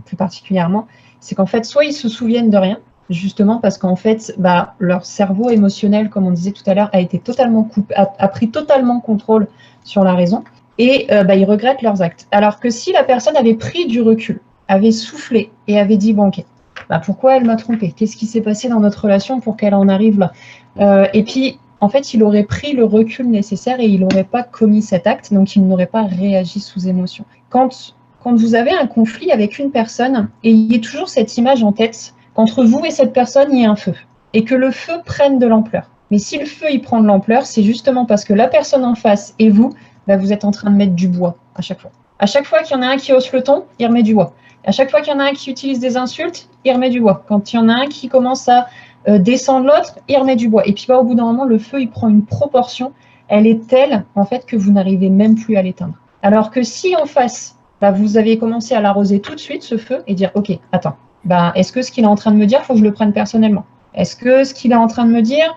plus particulièrement, c'est qu'en fait, soit ils se souviennent de rien, justement parce qu'en fait, leur cerveau émotionnel, comme on disait tout à l'heure, a été totalement coupé, a pris totalement contrôle sur la raison, et ils regrettent leurs actes. Alors que si la personne avait pris du recul, avait soufflé et avait dit, bon, ok, pourquoi elle m'a trompé? Qu'est-ce qui s'est passé dans notre relation pour qu'elle en arrive là? Et puis, en fait, il aurait pris le recul nécessaire et il n'aurait pas commis cet acte, donc il n'aurait pas réagi sous émotion. Quand vous avez un conflit avec une personne, ayez toujours cette image en tête qu'entre vous et cette personne, il y a un feu et que le feu prenne de l'ampleur. Mais si le feu, il prend de l'ampleur, c'est justement parce que la personne en face et vous, vous êtes en train de mettre du bois à chaque fois. À chaque fois qu'il y en a un qui hausse le ton, il remet du bois. À chaque fois qu'il y en a un qui utilise des insultes, il remet du bois. Quand il y en a un qui commence à descendre l'autre, il remet du bois. Et puis au bout d'un moment, le feu, il prend une proportion, elle est telle, en fait, que vous n'arrivez même plus à l'éteindre. Alors que si en face, vous avez commencé à l'arroser tout de suite, ce feu, et dire, ok, attends, est-ce que ce qu'il est en train de me dire, il faut que je le prenne personnellement? Est-ce que ce qu'il est en train de me dire,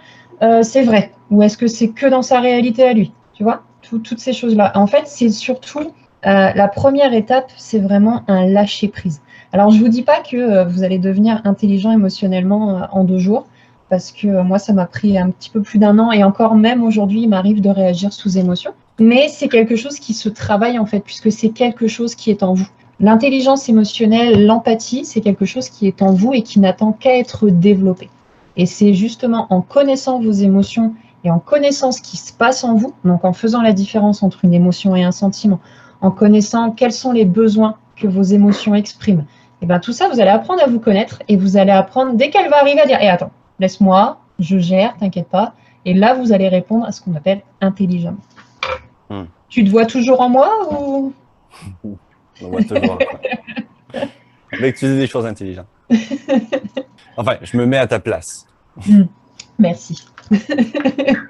c'est vrai? Ou est-ce que c'est que dans sa réalité à lui? Tu vois, toutes ces choses-là. En fait, c'est surtout, la première étape, c'est vraiment un lâcher-prise. Alors, je ne vous dis pas que vous allez devenir intelligent émotionnellement en 2 jours, parce que moi, ça m'a pris un petit peu plus d'1 an, et encore même aujourd'hui, il m'arrive de réagir sous émotion. Mais c'est quelque chose qui se travaille, en fait, puisque c'est quelque chose qui est en vous. L'intelligence émotionnelle, l'empathie, c'est quelque chose qui est en vous et qui n'attend qu'à être développé. Et c'est justement en connaissant vos émotions et en connaissant ce qui se passe en vous, donc en faisant la différence entre une émotion et un sentiment, en connaissant quels sont les besoins que vos émotions expriment, et tout ça, vous allez apprendre à vous connaître et vous allez apprendre, dès qu'elle va arriver, à dire attends, laisse-moi, je gère, t'inquiète pas. Et là, vous allez répondre à ce qu'on appelle intelligemment. Tu te vois toujours en moi ou... On voit toujours en toi. Mais que tu dis des choses intelligentes. Enfin, je me mets à ta place. Merci.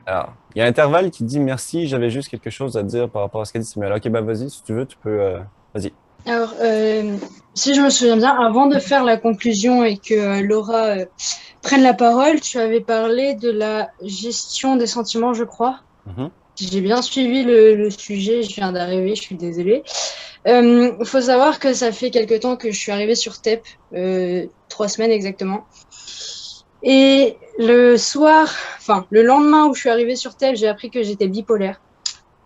Alors, il y a Intervalle qui dit merci, j'avais juste quelque chose à dire par rapport à ce qu'a dit Samuel. Ok, vas-y, si tu veux, tu peux... Vas-y. Alors, si je me souviens bien, avant de faire la conclusion et que Laura prenne la parole, tu avais parlé de la gestion des sentiments, je crois. J'ai bien suivi le sujet, je viens d'arriver, je suis désolée. Faut savoir que ça fait quelque temps que je suis arrivée sur TEP, 3 semaines exactement. Et le lendemain où je suis arrivée sur TEP, j'ai appris que j'étais bipolaire.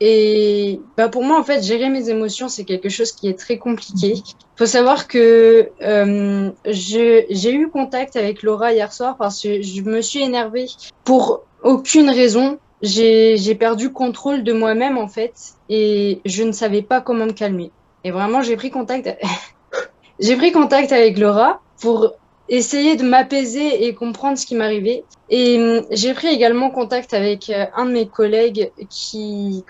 Et pour moi, en fait, gérer mes émotions, c'est quelque chose qui est très compliqué. Faut savoir que j'ai eu contact avec Laura hier soir parce que je me suis énervée pour aucune raison. J'ai perdu contrôle de moi-même, en fait, et je ne savais pas comment me calmer. Et vraiment, j'ai pris contact avec Laura pour essayer de m'apaiser et comprendre ce qui m'arrivait. Et j'ai pris également contact avec un de mes collègues qui,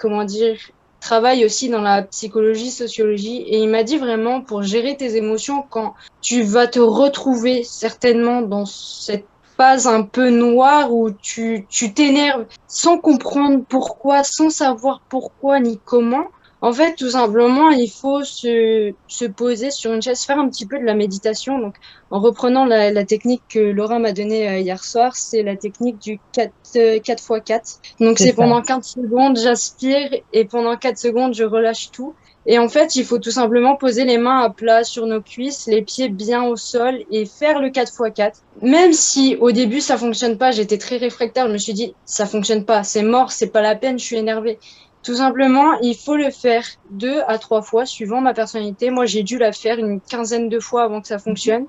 travaille aussi dans la psychologie, sociologie. Et il m'a dit vraiment, pour gérer tes émotions, quand tu vas te retrouver certainement dans cette phase un peu noire où tu t'énerves sans comprendre pourquoi, sans savoir pourquoi ni comment. En fait, tout simplement, il faut se poser sur une chaise, faire un petit peu de la méditation. Donc, en reprenant la technique que Laura m'a donnée hier soir, c'est la technique du 4x4. Donc, c'est pendant 15 secondes, j'aspire et pendant 4 secondes, je relâche tout. Et en fait, il faut tout simplement poser les mains à plat sur nos cuisses, les pieds bien au sol et faire le 4x4. Même si au début, ça fonctionne pas, j'étais très réfractaire, je me suis dit, ça fonctionne pas, c'est mort, c'est pas la peine, je suis énervée. Tout simplement, il faut le faire 2 à 3 fois, suivant ma personnalité. Moi, j'ai dû la faire une quinzaine de fois avant que ça fonctionne.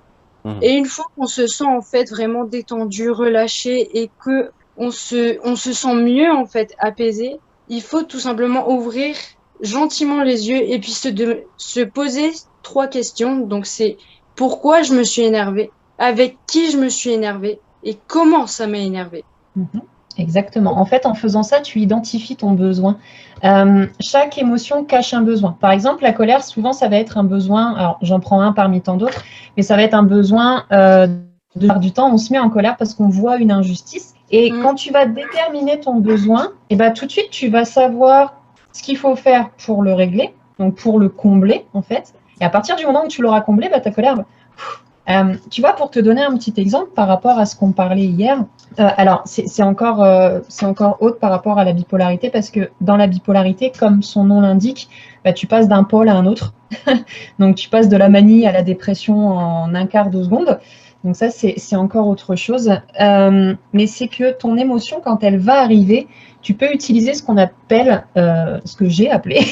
Et une fois qu'on se sent en fait vraiment détendu, relâché et que on se sent mieux en fait apaisé, il faut tout simplement ouvrir gentiment les yeux et puis se poser 3 questions. Donc c'est pourquoi je me suis énervée, avec qui je me suis énervée et comment ça m'a énervée. Exactement. En fait, en faisant ça, tu identifies ton besoin. Chaque émotion cache un besoin. Par exemple, la colère, souvent, ça va être un besoin, alors j'en prends un parmi tant d'autres, mais ça va être un besoin du temps, on se met en colère parce qu'on voit une injustice. Et quand tu vas déterminer ton besoin, tout de suite, tu vas savoir ce qu'il faut faire pour le régler, donc pour le combler, en fait. Et à partir du moment où tu l'auras comblé, ta colère... tu vois, pour te donner un petit exemple par rapport à ce qu'on parlait hier, alors c'est encore autre par rapport à la bipolarité, parce que dans la bipolarité, comme son nom l'indique, tu passes d'un pôle à un autre. Donc tu passes de la manie à la dépression en un quart de seconde. Donc ça, c'est encore autre chose. Mais c'est que ton émotion, quand elle va arriver, tu peux utiliser ce qu'on appelle, ce que j'ai appelé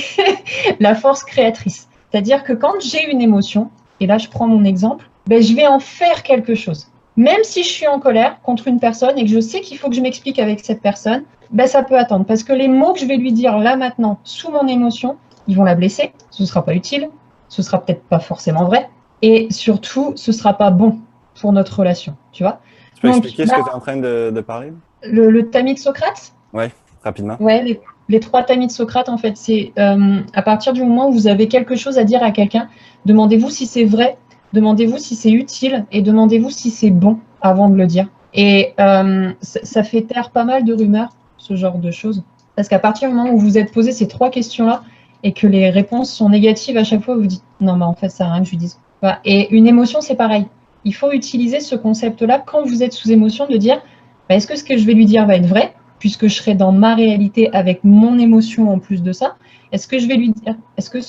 la force créatrice. C'est-à-dire que quand j'ai une émotion, et là je prends mon exemple, je vais en faire quelque chose. Même si je suis en colère contre une personne et que je sais qu'il faut que je m'explique avec cette personne, ben ça peut attendre. Parce que les mots que je vais lui dire là maintenant, sous mon émotion, ils vont la blesser. Ce ne sera pas utile. Ce ne sera peut-être pas forcément vrai. Et surtout, ce ne sera pas bon pour notre relation. Tu vois? Tu peux Donc, expliquer ce que tu es en train de parler? Le tamis de Socrate? Ouais, rapidement. Ouais, les 3 tamis de Socrate, en fait, c'est à partir du moment où vous avez quelque chose à dire à quelqu'un, demandez-vous si c'est vrai, demandez-vous si c'est utile et demandez-vous si c'est bon avant de le dire. Et ça fait taire pas mal de rumeurs, ce genre de choses. Parce qu'à partir du moment où vous êtes posé ces 3 questions-là et que les réponses sont négatives à chaque fois, vous vous dites non, mais en fait, ça sert à rien que je lui dise. Voilà. Et une émotion, c'est pareil. Il faut utiliser ce concept-là quand vous êtes sous émotion, de dire bah, est-ce que ce que je vais lui dire va être vrai, puisque je serai dans ma réalité avec mon émotion en plus de ça. Est-ce que ce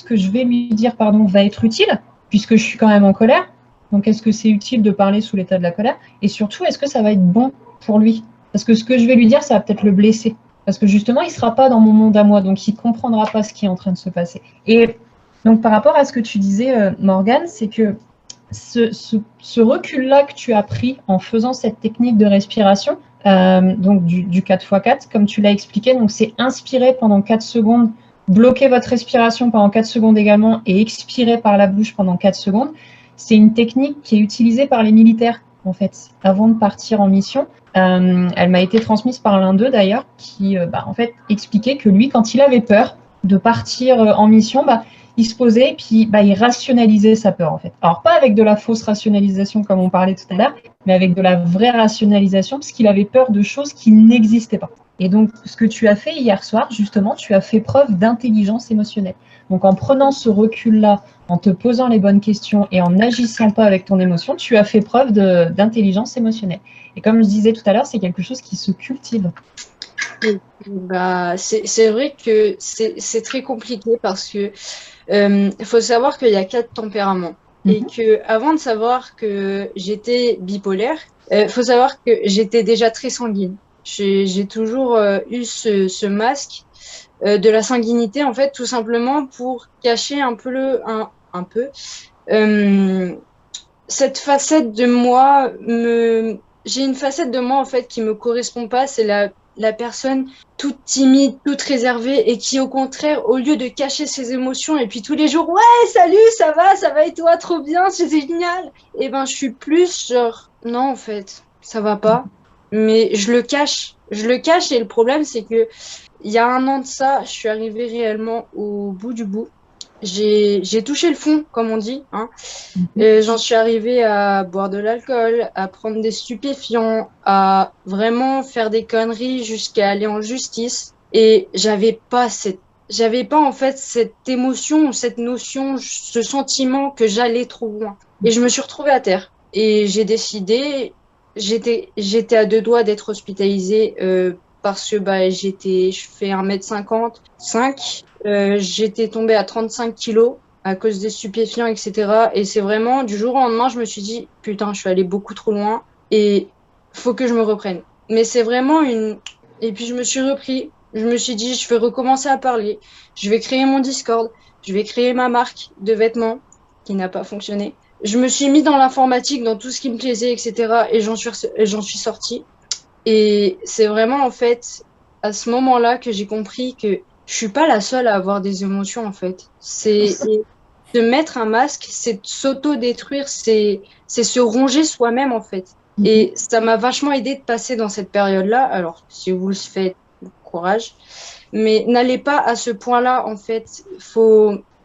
que je vais lui dire va être utile, puisque je suis quand même en colère? Donc, est-ce que c'est utile de parler sous l'état de la colère? Et surtout, est-ce que ça va être bon pour lui? Parce que ce que je vais lui dire, ça va peut-être le blesser. Parce que justement, il ne sera pas dans mon monde à moi, donc il ne comprendra pas ce qui est en train de se passer. Et donc, par rapport à ce que tu disais, Morgane, c'est que ce recul-là que tu as pris en faisant cette technique de respiration, donc du 4x4, comme tu l'as expliqué, donc c'est inspirer pendant 4 secondes, bloquer votre respiration pendant 4 secondes également et expirer par la bouche pendant 4 secondes. C'est une technique qui est utilisée par les militaires, en fait, avant de partir en mission. Elle m'a été transmise par l'un d'eux d'ailleurs, qui en fait expliquait que lui, quand il avait peur de partir en mission, il se posait et puis il rationalisait sa peur en fait. Alors pas avec de la fausse rationalisation comme on parlait tout à l'heure, mais avec de la vraie rationalisation parce qu'il avait peur de choses qui n'existaient pas. Et donc ce que tu as fait hier soir, justement, tu as fait preuve d'intelligence émotionnelle. Donc en prenant ce recul-là, en te posant les bonnes questions et en n'agissant pas avec ton émotion, tu as fait preuve d'intelligence émotionnelle. Et comme je disais tout à l'heure, c'est quelque chose qui se cultive. C'est vrai que c'est très compliqué parce que faut savoir qu'il y a 4 tempéraments et que avant de savoir que j'étais bipolaire, faut savoir que j'étais déjà très sanguine. J'ai toujours eu ce masque de la sanguinité en fait, tout simplement pour cacher un peu cette facette de moi. J'ai une facette de moi en fait qui me correspond pas, c'est la personne toute timide, toute réservée et qui au contraire, au lieu de cacher ses émotions et puis tous les jours, ouais, salut, ça va et toi, trop bien, c'est génial. Et je suis plus genre, non en fait, ça va pas, mais je le cache et le problème c'est que il y a 1 an de ça, je suis arrivée réellement au bout du bout. J'ai touché le fond, comme on dit. J'en suis arrivée à boire de l'alcool, à prendre des stupéfiants, à vraiment faire des conneries jusqu'à aller en justice. Et j'avais pas en fait cette émotion, cette notion, ce sentiment que j'allais trop loin. Et je me suis retrouvée à terre. Et j'ai décidé, j'étais à 2 doigts d'être hospitalisée parce que je fais 1m55. J'étais tombée à 35 kilos à cause des stupéfiants, etc. Et c'est vraiment, du jour au lendemain, je me suis dit, putain, je suis allée beaucoup trop loin et faut que je me reprenne. Mais c'est vraiment Et puis je me suis repris, je me suis dit, je vais recommencer à parler, je vais créer mon Discord, je vais créer ma marque de vêtements qui n'a pas fonctionné. Je me suis mis dans l'informatique, dans tout ce qui me plaisait, etc. Et j'en suis sortie. Et c'est vraiment, en fait, à ce moment-là que j'ai compris que je suis pas la seule à avoir des émotions, en fait. C'est de mettre un masque, c'est de s'auto-détruire, c'est se ronger soi-même, en fait. Et ça m'a vachement aidé de passer dans cette période-là. Alors, si vous le faites, courage. Mais n'allez pas à ce point-là, en fait.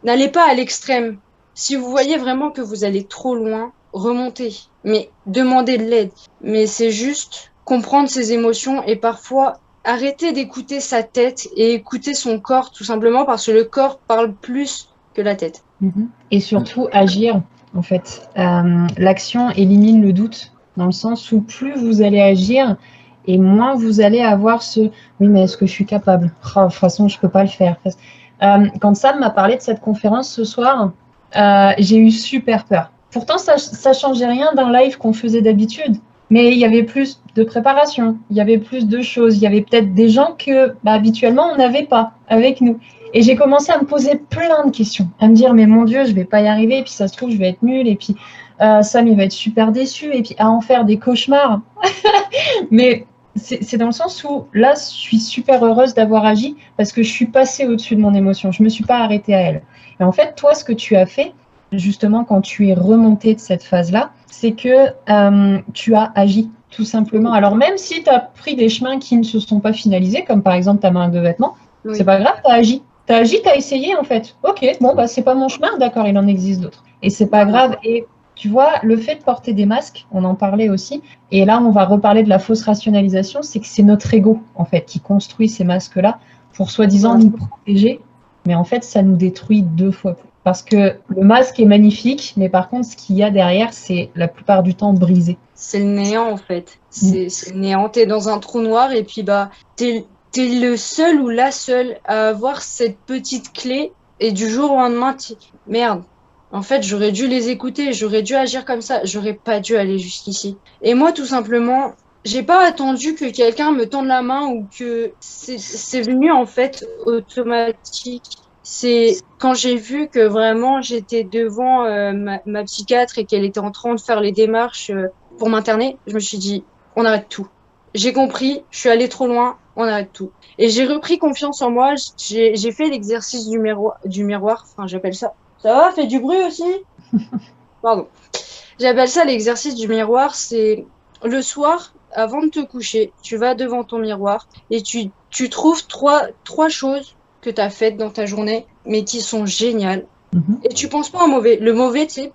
N'allez pas à l'extrême. Si vous voyez vraiment que vous allez trop loin, remontez. Mais demandez de l'aide. Mais c'est juste comprendre ses émotions et parfois arrêter d'écouter sa tête et écouter son corps, tout simplement parce que le corps parle plus que la tête. Et surtout agir, en fait. L'action élimine le doute, dans le sens où plus vous allez agir et moins vous allez avoir oui, mais est-ce que je suis capable? De toute façon, je peux pas le faire. Quand Sam m'a parlé de cette conférence ce soir, j'ai eu super peur. Pourtant, ça changeait rien d'un live qu'on faisait d'habitude. Mais il y avait plus de préparation, il y avait plus de choses, il y avait peut-être des gens que habituellement on n'avait pas avec nous. Et j'ai commencé à me poser plein de questions, à me dire mais mon Dieu, je vais pas y arriver, et puis ça se trouve je vais être nulle, et puis Sam il va être super déçu, et puis à en faire des cauchemars. Mais c'est dans le sens où là je suis super heureuse d'avoir agi parce que je suis passée au-dessus de mon émotion, je me suis pas arrêtée à elle. Et en fait toi ce que tu as fait, justement quand tu es remontée de cette phase-là, c'est que tu as agi tout simplement. Alors même si tu as pris des chemins qui ne se sont pas finalisés, comme par exemple ta marque de vêtements, Oui. c'est pas grave, tu as agi. Tu as agi, tu as essayé en fait. Ok, bon, c'est pas mon chemin, d'accord, il en existe d'autres. Et c'est pas grave. Et tu vois, le fait de porter des masques, on en parlait aussi, et là on va reparler de la fausse rationalisation, c'est que c'est notre ego en fait qui construit ces masques-là pour soi-disant nous protéger, mais en fait ça nous détruit 2 fois plus. Parce que le masque est magnifique, mais par contre ce qu'il y a derrière, c'est la plupart du temps brisé. C'est le néant en fait. C'est le néant. T'es dans un trou noir et puis t'es le seul ou la seule à avoir cette petite clé et du jour au lendemain, merde. En fait, j'aurais dû les écouter, j'aurais dû agir comme ça, j'aurais pas dû aller jusqu'ici. Et moi, tout simplement, j'ai pas attendu que quelqu'un me tende la main ou que c'est venu en fait automatique. C'est quand j'ai vu que vraiment j'étais devant ma psychiatre et qu'elle était en train de faire les démarches pour m'interner, je me suis dit, on arrête tout. J'ai compris, je suis allée trop loin, on arrête tout. Et j'ai repris confiance en moi, j'ai fait l'exercice du miroir, enfin j'appelle ça. Ça va, fait du bruit aussi? Pardon. J'appelle ça l'exercice du miroir, c'est le soir, avant de te coucher, tu vas devant ton miroir et tu trouves trois choses que tu as faites dans ta journée, mais qui sont géniales. Et tu penses pas au mauvais. Le mauvais, c'est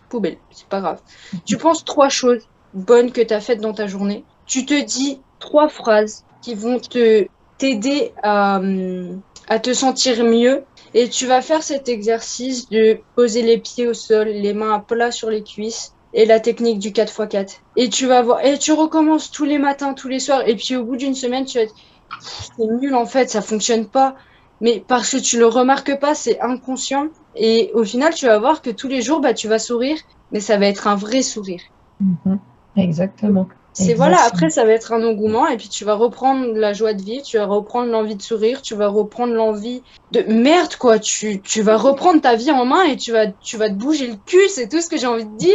poubelle, c'est pas grave. Tu penses 3 choses bonnes que tu as faites dans ta journée. Tu te dis 3 phrases qui vont t'aider à te sentir mieux. Et tu vas faire cet exercice de poser les pieds au sol, les mains à plat sur les cuisses et la technique du 4x4. Et tu vas voir, et tu recommences tous les matins, tous les soirs. Et puis au bout d'une semaine, tu vas te dire, c'est nul en fait, ça fonctionne pas. Mais parce que tu le remarques pas, c'est inconscient. Et au final, tu vas voir que tous les jours, tu vas sourire, mais ça va être un vrai sourire. Exactement. C'est voilà, après, ça va être un engouement et puis tu vas reprendre la joie de vivre, tu vas reprendre l'envie de sourire, tu vas reprendre l'envie de merde, quoi. Tu vas reprendre ta vie en main et tu vas te bouger le cul, c'est tout ce que j'ai envie de dire.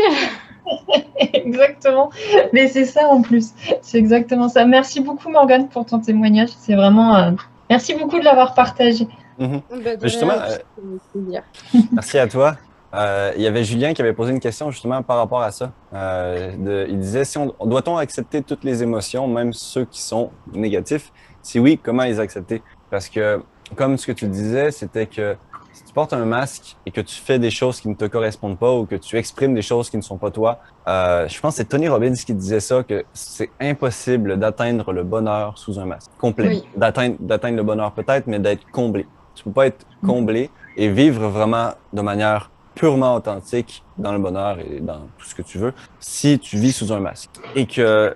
Exactement. Mais c'est ça en plus. C'est exactement ça. Merci beaucoup, Morgane, pour ton témoignage. C'est vraiment. Merci beaucoup de l'avoir partagé. Justement, merci à toi. Il y avait Julien qui avait posé une question justement par rapport à ça. Il disait, doit-on accepter toutes les émotions, même ceux qui sont négatifs? Si oui, comment les accepter? Parce que, comme ce que tu disais, c'était que si tu portes un masque et que tu fais des choses qui ne te correspondent pas ou que tu exprimes des choses qui ne sont pas toi, je pense que c'est Tony Robbins qui disait ça, que c'est impossible d'atteindre le bonheur sous un masque complet. Oui. D'atteindre le bonheur peut-être, mais d'être comblé. Tu peux pas être comblé et vivre vraiment de manière purement authentique dans le bonheur et dans tout ce que tu veux si tu vis sous un masque. Et que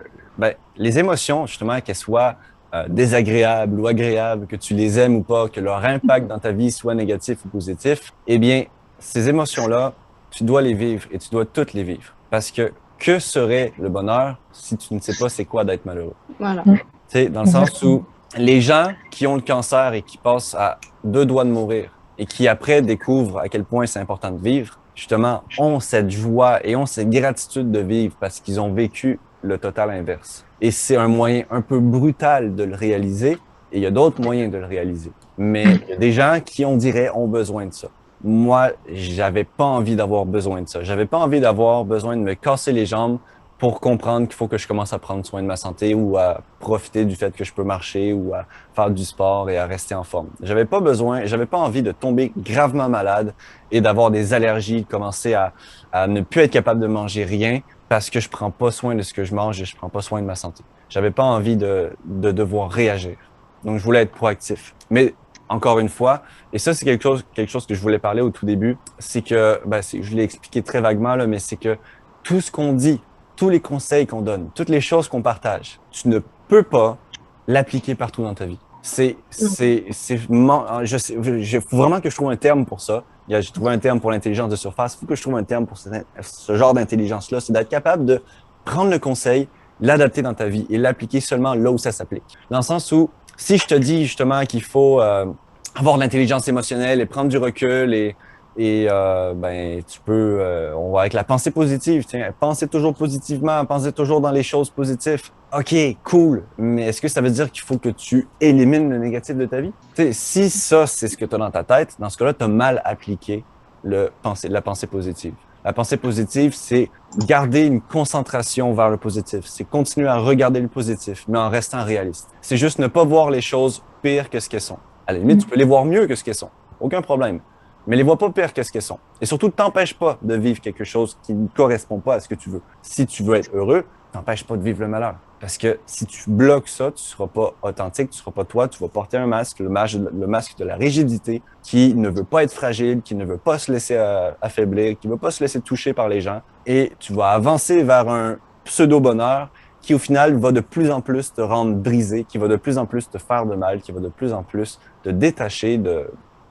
les émotions, justement, qu'elles soient désagréables ou agréables, que tu les aimes ou pas, que leur impact dans ta vie soit négatif ou positif, eh bien, ces émotions-là, tu dois les vivre et tu dois toutes les vivre. Parce que serait le bonheur si tu ne sais pas c'est quoi d'être malheureux? Voilà. Tu sais, dans le sens où les gens qui ont le cancer et qui passent à 2 doigts de mourir et qui après découvrent à quel point c'est important de vivre, justement, ont cette joie et ont cette gratitude de vivre parce qu'ils ont vécu le total inverse. Et c'est un moyen un peu brutal de le réaliser et il y a d'autres moyens de le réaliser. Mais il y a des gens qui, on dirait, ont besoin de ça. Moi, j'avais pas envie d'avoir besoin de ça. J'avais pas envie d'avoir besoin de me casser les jambes pour comprendre qu'il faut que je commence à prendre soin de ma santé ou à profiter du fait que je peux marcher ou à faire du sport et à rester en forme. J'avais pas envie de tomber gravement malade et d'avoir des allergies, de commencer à ne plus être capable de manger rien parce que je prends pas soin de ce que je mange et je prends pas soin de ma santé. J'avais pas envie de devoir réagir. Donc, je voulais être proactif. Mais, encore une fois, et ça, c'est quelque chose que je voulais parler au tout début, c'est que, je l'ai expliqué très vaguement, là, mais c'est que tout ce qu'on dit, tous les conseils qu'on donne, toutes les choses qu'on partage, tu ne peux pas l'appliquer partout dans ta vie. Il faut vraiment que je trouve un terme pour ça. J'ai trouvé un terme pour l'intelligence de surface. Il faut que je trouve un terme pour ce genre d'intelligence-là. C'est d'être capable de prendre le conseil, l'adapter dans ta vie et l'appliquer seulement là où ça s'applique. Dans le sens où, si je te dis justement qu'il faut avoir de l'intelligence émotionnelle et prendre du recul ben tu peux, on va avec la pensée positive, tiens, pensez toujours positivement, pensez toujours dans les choses positives. OK, cool, mais est-ce que ça veut dire qu'il faut que tu élimines le négatif de ta vie? Tu sais, si ça, c'est ce que tu as dans ta tête, dans ce cas-là, tu as mal appliqué la pensée positive. La pensée positive, c'est garder une concentration vers le positif. C'est continuer à regarder le positif, mais en restant réaliste. C'est juste ne pas voir les choses pires que ce qu'elles sont. À la limite, tu peux les voir mieux que ce qu'elles sont. Aucun problème. Mais les vois pas pires que ce qu'elles sont. Et surtout, t'empêche pas de vivre quelque chose qui ne correspond pas à ce que tu veux. Si tu veux être heureux, t'empêche pas de vivre le malheur. Parce que si tu bloques ça, tu seras pas authentique, tu seras pas toi, tu vas porter un masque, le masque de la rigidité, qui ne veut pas être fragile, qui ne veut pas se laisser affaiblir, qui ne veut pas se laisser toucher par les gens. Et tu vas avancer vers un pseudo-bonheur qui, au final, va de plus en plus te rendre brisé, qui va de plus en plus te faire de mal, qui va de plus en plus te détacher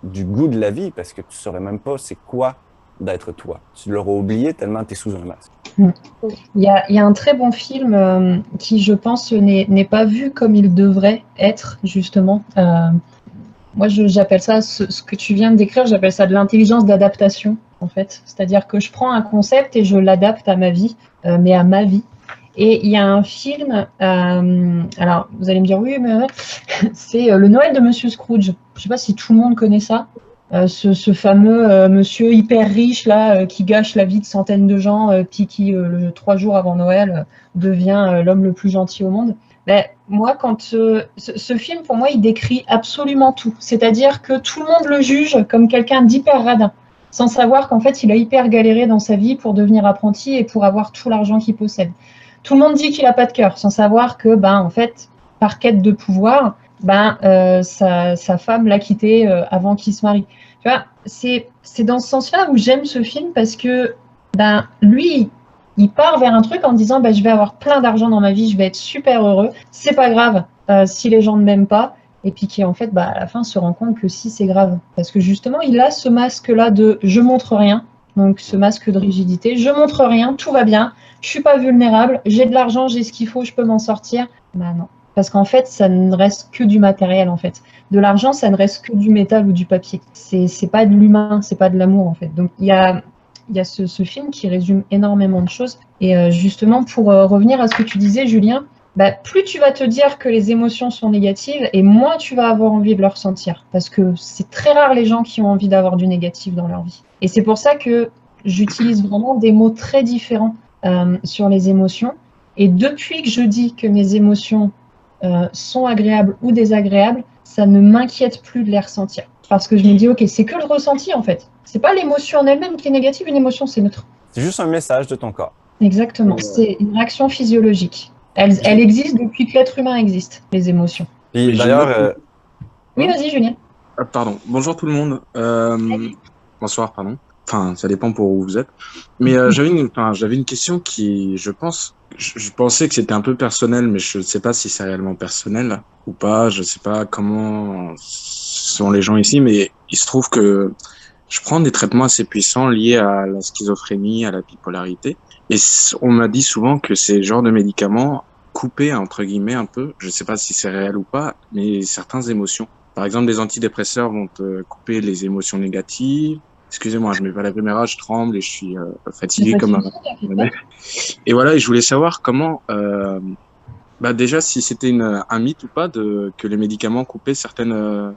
du goût de la vie, parce que tu saurais même pas c'est quoi d'être toi. Tu l'auras oublié tellement tu es sous un masque. Il y a un très bon film qui, je pense, n'est pas vu comme il devrait être, justement. Moi, j'appelle ça, ce que tu viens de décrire, j'appelle ça de l'intelligence d'adaptation, en fait. C'est-à-dire que je prends un concept et je l'adapte à ma vie, mais à ma vie. Et il y a un film, alors vous allez me dire, oui, mais c'est Le Noël de Monsieur Scrooge. Je ne sais pas si tout le monde connaît ça. Ce fameux monsieur hyper riche là qui gâche la vie de centaines de gens, qui 3 jours avant Noël devient l'homme le plus gentil au monde. Ben, moi, quand ce film, pour moi, il décrit absolument tout. C'est-à-dire que tout le monde le juge comme quelqu'un d'hyper radin, sans savoir qu'en fait, il a hyper galéré dans sa vie pour devenir apprenti et pour avoir tout l'argent qu'il possède. Tout le monde dit qu'il n'a pas de cœur, sans savoir que, en fait, par quête de pouvoir, sa femme l'a quitté avant qu'il se marie. Tu vois, c'est dans ce sens-là où j'aime ce film parce que, lui, il part vers un truc en disant, je vais avoir plein d'argent dans ma vie, je vais être super heureux. C'est pas grave si les gens ne m'aiment pas. Et puis qui, en fait, à la fin, se rend compte que si, c'est grave. Parce que justement, il a ce masque-là de « je montre rien ». Donc, ce masque de rigidité. Je montre rien, tout va bien. Je suis pas vulnérable, j'ai de l'argent, j'ai ce qu'il faut, je peux m'en sortir. Non. Parce qu'en fait, ça ne reste que du matériel, en fait. De l'argent, ça ne reste que du métal ou du papier. C'est pas de l'humain, c'est pas de l'amour, en fait. Donc, il y a ce film qui résume énormément de choses. Et justement, pour revenir à ce que tu disais, Julien, plus tu vas te dire que les émotions sont négatives, et moins tu vas avoir envie de le ressentir. Parce que c'est très rare les gens qui ont envie d'avoir du négatif dans leur vie. Et c'est pour ça que j'utilise vraiment des mots très différents sur les émotions. Et depuis que je dis que mes émotions sont agréables ou désagréables, ça ne m'inquiète plus de les ressentir. Parce que je me dis, ok, c'est que le ressenti en fait. C'est pas l'émotion en elle-même qui est négative, une émotion c'est neutre. C'est juste un message de ton corps. Exactement, c'est une réaction physiologique. Elle existe depuis que l'être humain existe, les émotions. Et d'ailleurs... Oui, vas-y Julien. Pardon, bonjour tout le monde. Bonsoir, pardon. Enfin, ça dépend pour où vous êtes. Mais j'avais une question qui, je pensais que c'était un peu personnel, mais je ne sais pas si c'est réellement personnel ou pas. Je ne sais pas comment sont les gens ici, mais il se trouve que je prends des traitements assez puissants liés à la schizophrénie, à la bipolarité. Et on m'a dit souvent que ces genres de médicaments coupaient, entre guillemets, un peu, je ne sais pas si c'est réel ou pas, mais certaines émotions. Par exemple, des antidépresseurs vont te couper les émotions négatives. Excusez-moi, je mets pas la caméra, je tremble et je suis fatigué comme un... Et voilà, et je voulais savoir comment, déjà si c'était un mythe ou pas que les médicaments coupaient certaines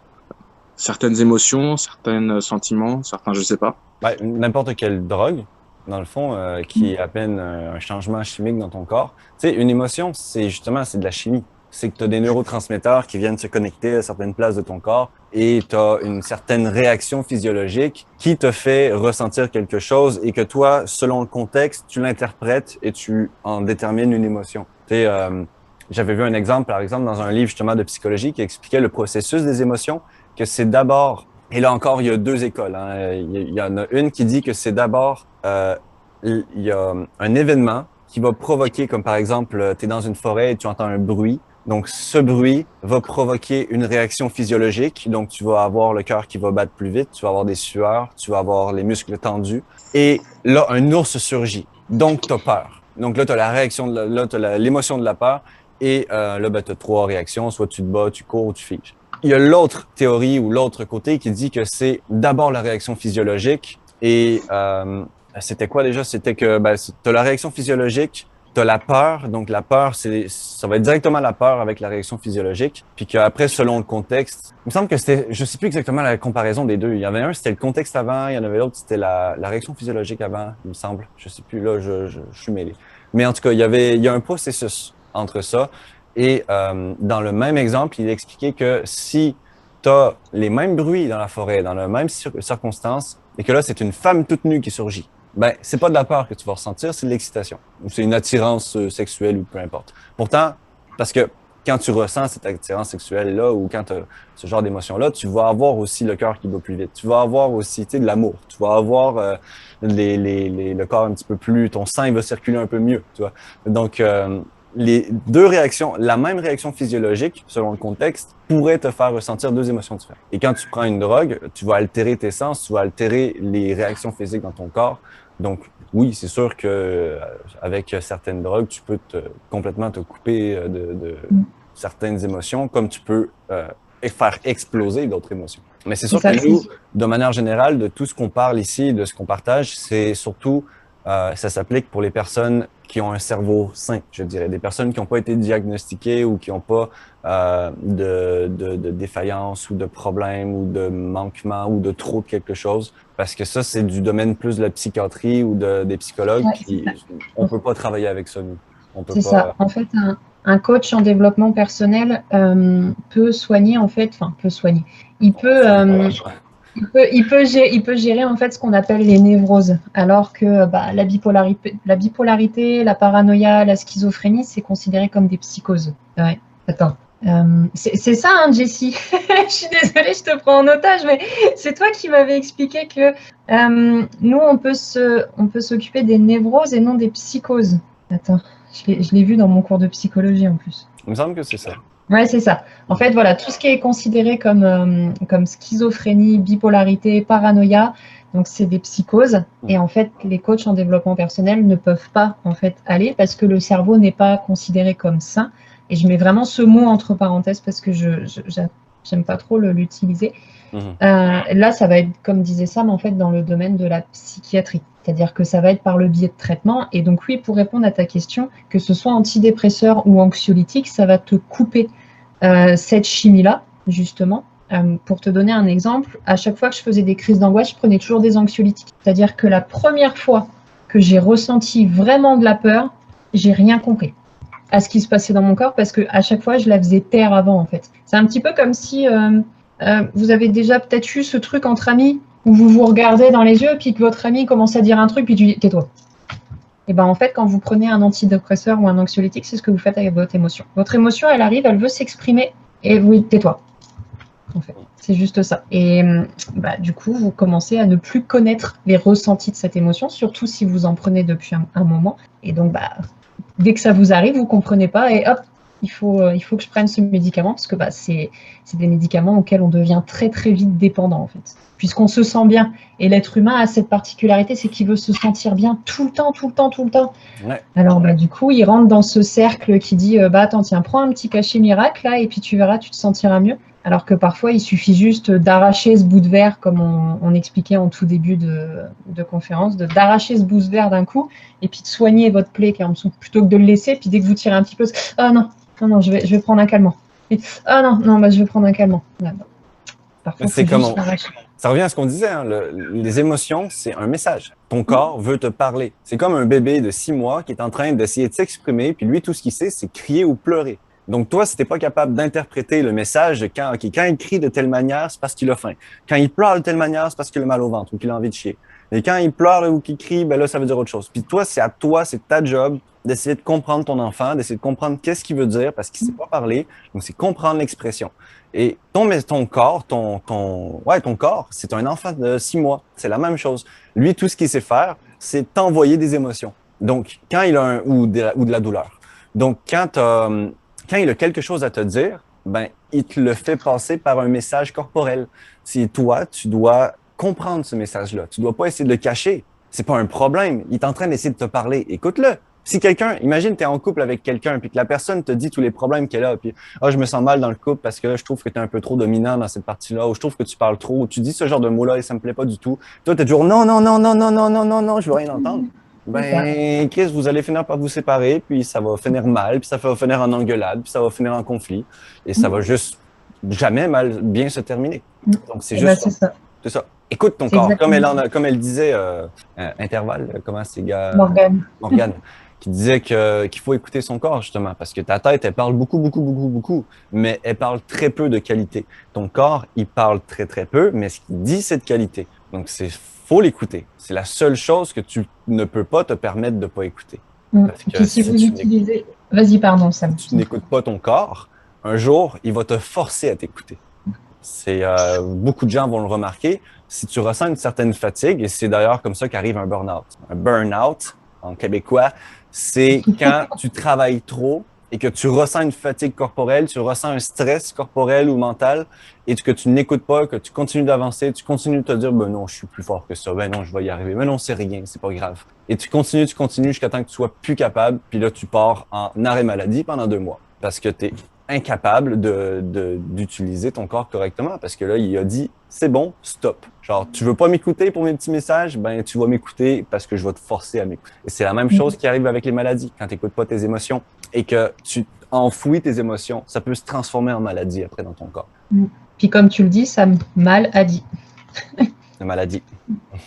émotions, certains sentiments, certains, je sais pas. N'importe quelle drogue, dans le fond, qui est à peine un changement chimique dans ton corps. Tu sais, une émotion, c'est de la chimie. C'est que tu as des neurotransmetteurs qui viennent se connecter à certaines places de ton corps et tu as une certaine réaction physiologique qui te fait ressentir quelque chose et que toi, selon le contexte, tu l'interprètes et tu en détermines une émotion. Tu sais, j'avais vu un exemple, par exemple, dans un livre justement de psychologie qui expliquait le processus des émotions, que c'est d'abord, et là encore, il y a 2 écoles. Hein. Il y en a une qui dit que c'est d'abord, il y a un événement qui va provoquer, comme par exemple, tu es dans une forêt et tu entends un bruit. Donc, ce bruit va provoquer une réaction physiologique. Donc, tu vas avoir le cœur qui va battre plus vite, tu vas avoir des sueurs, tu vas avoir les muscles tendus. Et là, un ours surgit. Donc, tu as peur. Donc là, tu as la réaction, là, tu as l'émotion de la peur et là, ben, tu as 3 réactions. Soit tu te bats, tu cours ou tu figes. Il y a l'autre théorie ou l'autre côté qui dit que c'est d'abord la réaction physiologique et c'était quoi déjà? C'était que ben, tu as la réaction physiologique, tu as la peur. Donc la peur, ça va être directement la peur avec la réaction physiologique. Puis qu'après, selon le contexte, il me semble que c'était, je sais plus exactement la comparaison des deux. Il y avait un, c'était le contexte avant, il y en avait l'autre, c'était la réaction physiologique avant, il me semble. Je sais plus, là, je suis mêlé. Mais en tout cas, il y a un processus entre ça. Et dans le même exemple, il expliquait que si tu as les mêmes bruits dans la forêt, dans la même circonstance, et que là, c'est une femme toute nue qui surgit, ben, c'est pas de la peur que tu vas ressentir, c'est de l'excitation. Ou c'est une attirance sexuelle ou peu importe. Pourtant, parce que quand tu ressens cette attirance sexuelle-là ou quand tu as ce genre d'émotion-là, tu vas avoir aussi le cœur qui bat plus vite. Tu vas avoir aussi, tu sais, de l'amour. Tu vas avoir le corps un petit peu plus, ton sang, il va circuler un peu mieux, tu vois. Donc, les deux réactions, la même réaction physiologique, selon le contexte, pourrait te faire ressentir deux émotions différentes. Et quand tu prends une drogue, tu vas altérer tes sens, tu vas altérer les réactions physiques dans ton corps. Donc, oui, c'est sûr que avec certaines drogues, tu peux complètement te couper de certaines émotions, comme tu peux faire exploser d'autres émotions. Mais c'est sûr que nous, de manière générale, de tout ce qu'on parle ici, de ce qu'on partage, c'est surtout ça s'applique pour les personnes qui ont un cerveau sain, je dirais, des personnes qui n'ont pas été diagnostiquées ou qui n'ont pas de défaillance ou de problème ou de manquement ou de trop de quelque chose, parce que ça, c'est du domaine plus de la psychiatrie ou des psychologues. Ouais, on peut pas travailler avec ça, nous. C'est ça. En fait, un coach en développement personnel peut soigner, en fait, enfin, peut soigner. Il peut gérer en fait ce qu'on appelle les névroses, alors que la bipolarité, la paranoïa, la schizophrénie, c'est considéré comme des psychoses. Ouais. Attends, c'est ça, hein, Jessie. Je suis désolée, je te prends en otage, mais c'est toi qui m'avais expliqué que nous, on peut s'occuper des névroses et non des psychoses. Attends, je l'ai vu dans mon cours de psychologie en plus. Il me semble que c'est ça. Ouais, c'est ça. En fait, voilà, tout ce qui est considéré comme schizophrénie, bipolarité, paranoïa, donc c'est des psychoses. Et en fait, les coachs en développement personnel ne peuvent pas en fait aller parce que le cerveau n'est pas considéré comme sain. Et je mets vraiment ce mot entre parenthèses parce que j'aime pas trop l'utiliser. Là, ça va être, comme disait Sam, en fait, dans le domaine de la psychiatrie. C'est-à-dire que ça va être par le biais de traitement. Et donc, oui, pour répondre à ta question, que ce soit antidépresseur ou anxiolytique, ça va te couper cette chimie-là, justement. Pour te donner un exemple, à chaque fois que je faisais des crises d'angoisse, je prenais toujours des anxiolytiques. C'est-à-dire que la première fois que j'ai ressenti vraiment de la peur, j'ai rien compris à ce qui se passait dans mon corps parce qu'à chaque fois, je la faisais taire avant, en fait. C'est un petit peu comme si vous avez déjà peut-être eu ce truc entre amis où vous vous regardez dans les yeux puis que votre ami commence à dire un truc puis tu dis « tais-toi ». Et ben en fait, quand vous prenez un antidépresseur ou un anxiolytique, c'est ce que vous faites avec votre émotion. Votre émotion, elle arrive, elle veut s'exprimer et vous tais-toi. En fait, c'est juste ça. Et du coup, vous commencez à ne plus connaître les ressentis de cette émotion, surtout si vous en prenez depuis un moment. Et donc, dès que ça vous arrive, vous comprenez pas et hop, il faut que je prenne ce médicament parce que c'est des médicaments auxquels on devient très très vite dépendant en fait. Puisqu'on se sent bien. Et l'être humain a cette particularité, c'est qu'il veut se sentir bien tout le temps. Ouais. Alors, du coup, il rentre dans ce cercle qui dit, attends, tiens, prends un petit cachet miracle, là, et puis tu verras, tu te sentiras mieux. Alors que parfois, il suffit juste d'arracher ce bout de verre, comme on expliquait en tout début de conférence, d'arracher ce bout de verre d'un coup, et puis de soigner votre plaie qui est en dessous, plutôt que de le laisser, puis dès que vous tirez un petit peu, ah non, je vais prendre un calmant. Et, ah non, je vais prendre un calmant. Parfois, c'est comme ça revient à ce qu'on disait, hein, les émotions, c'est un message. Ton corps veut te parler. C'est comme un bébé de 6 mois qui est en train d'essayer de s'exprimer, puis lui, tout ce qu'il sait, c'est crier ou pleurer. Donc toi, si t'es pas capable d'interpréter le message, quand il crie de telle manière, c'est parce qu'il a faim. Quand il pleure de telle manière, c'est parce qu'il a mal au ventre ou qu'il a envie de chier. Et quand il pleure ou qu'il crie, là, ça veut dire autre chose. Puis toi, c'est ta job d'essayer de comprendre ton enfant, d'essayer de comprendre qu'est-ce qu'il veut dire parce qu'il sait pas parler. Donc, c'est comprendre l'expression. Et ton corps, ton corps, c'est un enfant de 6 mois. C'est la même chose. Lui, tout ce qu'il sait faire, c'est t'envoyer des émotions. Donc, quand il a ou de la douleur. Donc, quand il a quelque chose à te dire, il te le fait passer par un message corporel. Si toi, tu dois comprendre ce message-là. Tu dois pas essayer de le cacher. C'est pas un problème. Il est en train d'essayer de te parler. Écoute-le. Si quelqu'un, imagine, tu es en couple avec quelqu'un, puis que la personne te dit tous les problèmes qu'elle a, puis je me sens mal dans le couple parce que je trouve que tu es un peu trop dominant dans cette partie-là, ou je trouve que tu parles trop, ou tu dis ce genre de mots-là et ça me plaît pas du tout. Toi, tu es toujours non, non, non, non, non, non, non, non, non, je veux rien entendre. Ben, Chris, vous allez finir par vous séparer, puis ça va finir mal, puis ça va finir en engueulade, puis ça va finir en conflit, et ça va juste jamais bien se terminer. Donc, c'est juste ça. C'est ça. Écoute ton C'est corps. exactement Comme elle disait, intervalle, comment c'est, gars? Morgane. Morgane, qui disait qu'il faut écouter son corps, justement, parce que ta tête, elle parle beaucoup, beaucoup, beaucoup, beaucoup, mais elle parle très peu de qualité. Ton corps, il parle très, très peu, mais ce qu'il dit, c'est de qualité. Donc, faut l'écouter. C'est la seule chose que tu ne peux pas te permettre de pas écouter. Parce que Puis si vous utilisez... Vas-y, pardon, Sam. si tu n'écoutes pas ton corps, un jour, il va te forcer à t'écouter. Beaucoup de gens vont le remarquer. Si tu ressens une certaine fatigue, et c'est d'ailleurs comme ça qu'arrive un burn-out. Un burn-out, en québécois, c'est quand tu travailles trop et que tu ressens une fatigue corporelle, tu ressens un stress corporel ou mental et que tu n'écoutes pas, que tu continues d'avancer, tu continues de te dire, ben non, je suis plus fort que ça, ben non, je vais y arriver, ben non, c'est rien, c'est pas grave. Et tu continues jusqu'à temps que tu sois plus capable, puis là, tu pars en arrêt maladie pendant 2 mois parce que tu es incapable d'utiliser ton corps correctement parce que là, il a dit, c'est bon, stop. Genre, tu veux pas m'écouter pour mes petits messages, ben tu vas m'écouter parce que je vais te forcer à m'écouter. Et c'est la même chose qui arrive avec les maladies. Quand tu n'écoutes pas tes émotions et que tu enfouis tes émotions, ça peut se transformer en maladie après dans ton corps. Puis comme tu le dis, ça mal a dit. La maladie.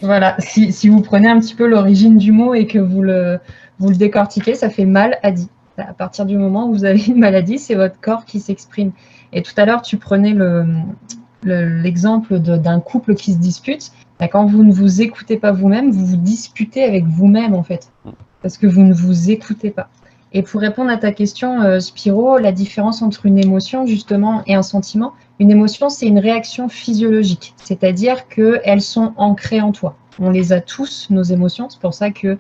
Voilà, si vous prenez un petit peu l'origine du mot et que vous le décortiquez, ça fait mal a dit. À partir du moment où vous avez une maladie, c'est votre corps qui s'exprime. Et tout à l'heure, tu prenais l'exemple d'un couple qui se dispute. Quand vous ne vous écoutez pas vous-même, vous vous disputez avec vous-même, en fait, parce que vous ne vous écoutez pas. Et pour répondre à ta question, Spiro, la différence entre une émotion, justement, et un sentiment, une émotion, c'est une réaction physiologique, c'est-à-dire qu'elles sont ancrées en toi. On les a tous, nos émotions, c'est pour ça que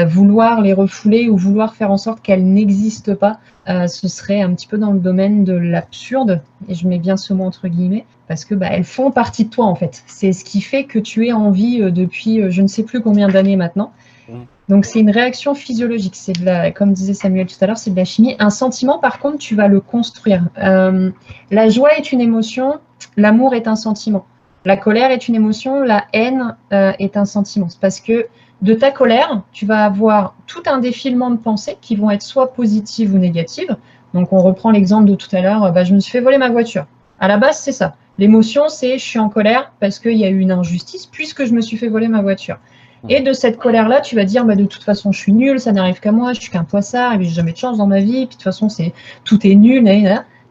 vouloir les refouler ou vouloir faire en sorte qu'elles n'existent pas, ce serait un petit peu dans le domaine de l'absurde, et je mets bien ce mot entre guillemets, parce que elles font partie de toi en fait. C'est ce qui fait que tu es en vie depuis je ne sais plus combien d'années maintenant. Donc c'est une réaction physiologique, c'est comme disait Samuel tout à l'heure, c'est de la chimie. Un sentiment par contre, tu vas le construire. La joie est une émotion, l'amour est un sentiment. La colère est une émotion, la haine est un sentiment. C'est parce que de ta colère, tu vas avoir tout un défilement de pensées qui vont être soit positives ou négatives. Donc, on reprend l'exemple de tout à l'heure, je me suis fait voler ma voiture. À la base, c'est ça. L'émotion, c'est je suis en colère parce qu'il y a eu une injustice puisque je me suis fait voler ma voiture. Et de cette colère-là, tu vas dire, de toute façon, je suis nulle, ça n'arrive qu'à moi, je suis qu'un poissard, et puis j'ai jamais de chance dans ma vie, puis de toute façon, tout est nul.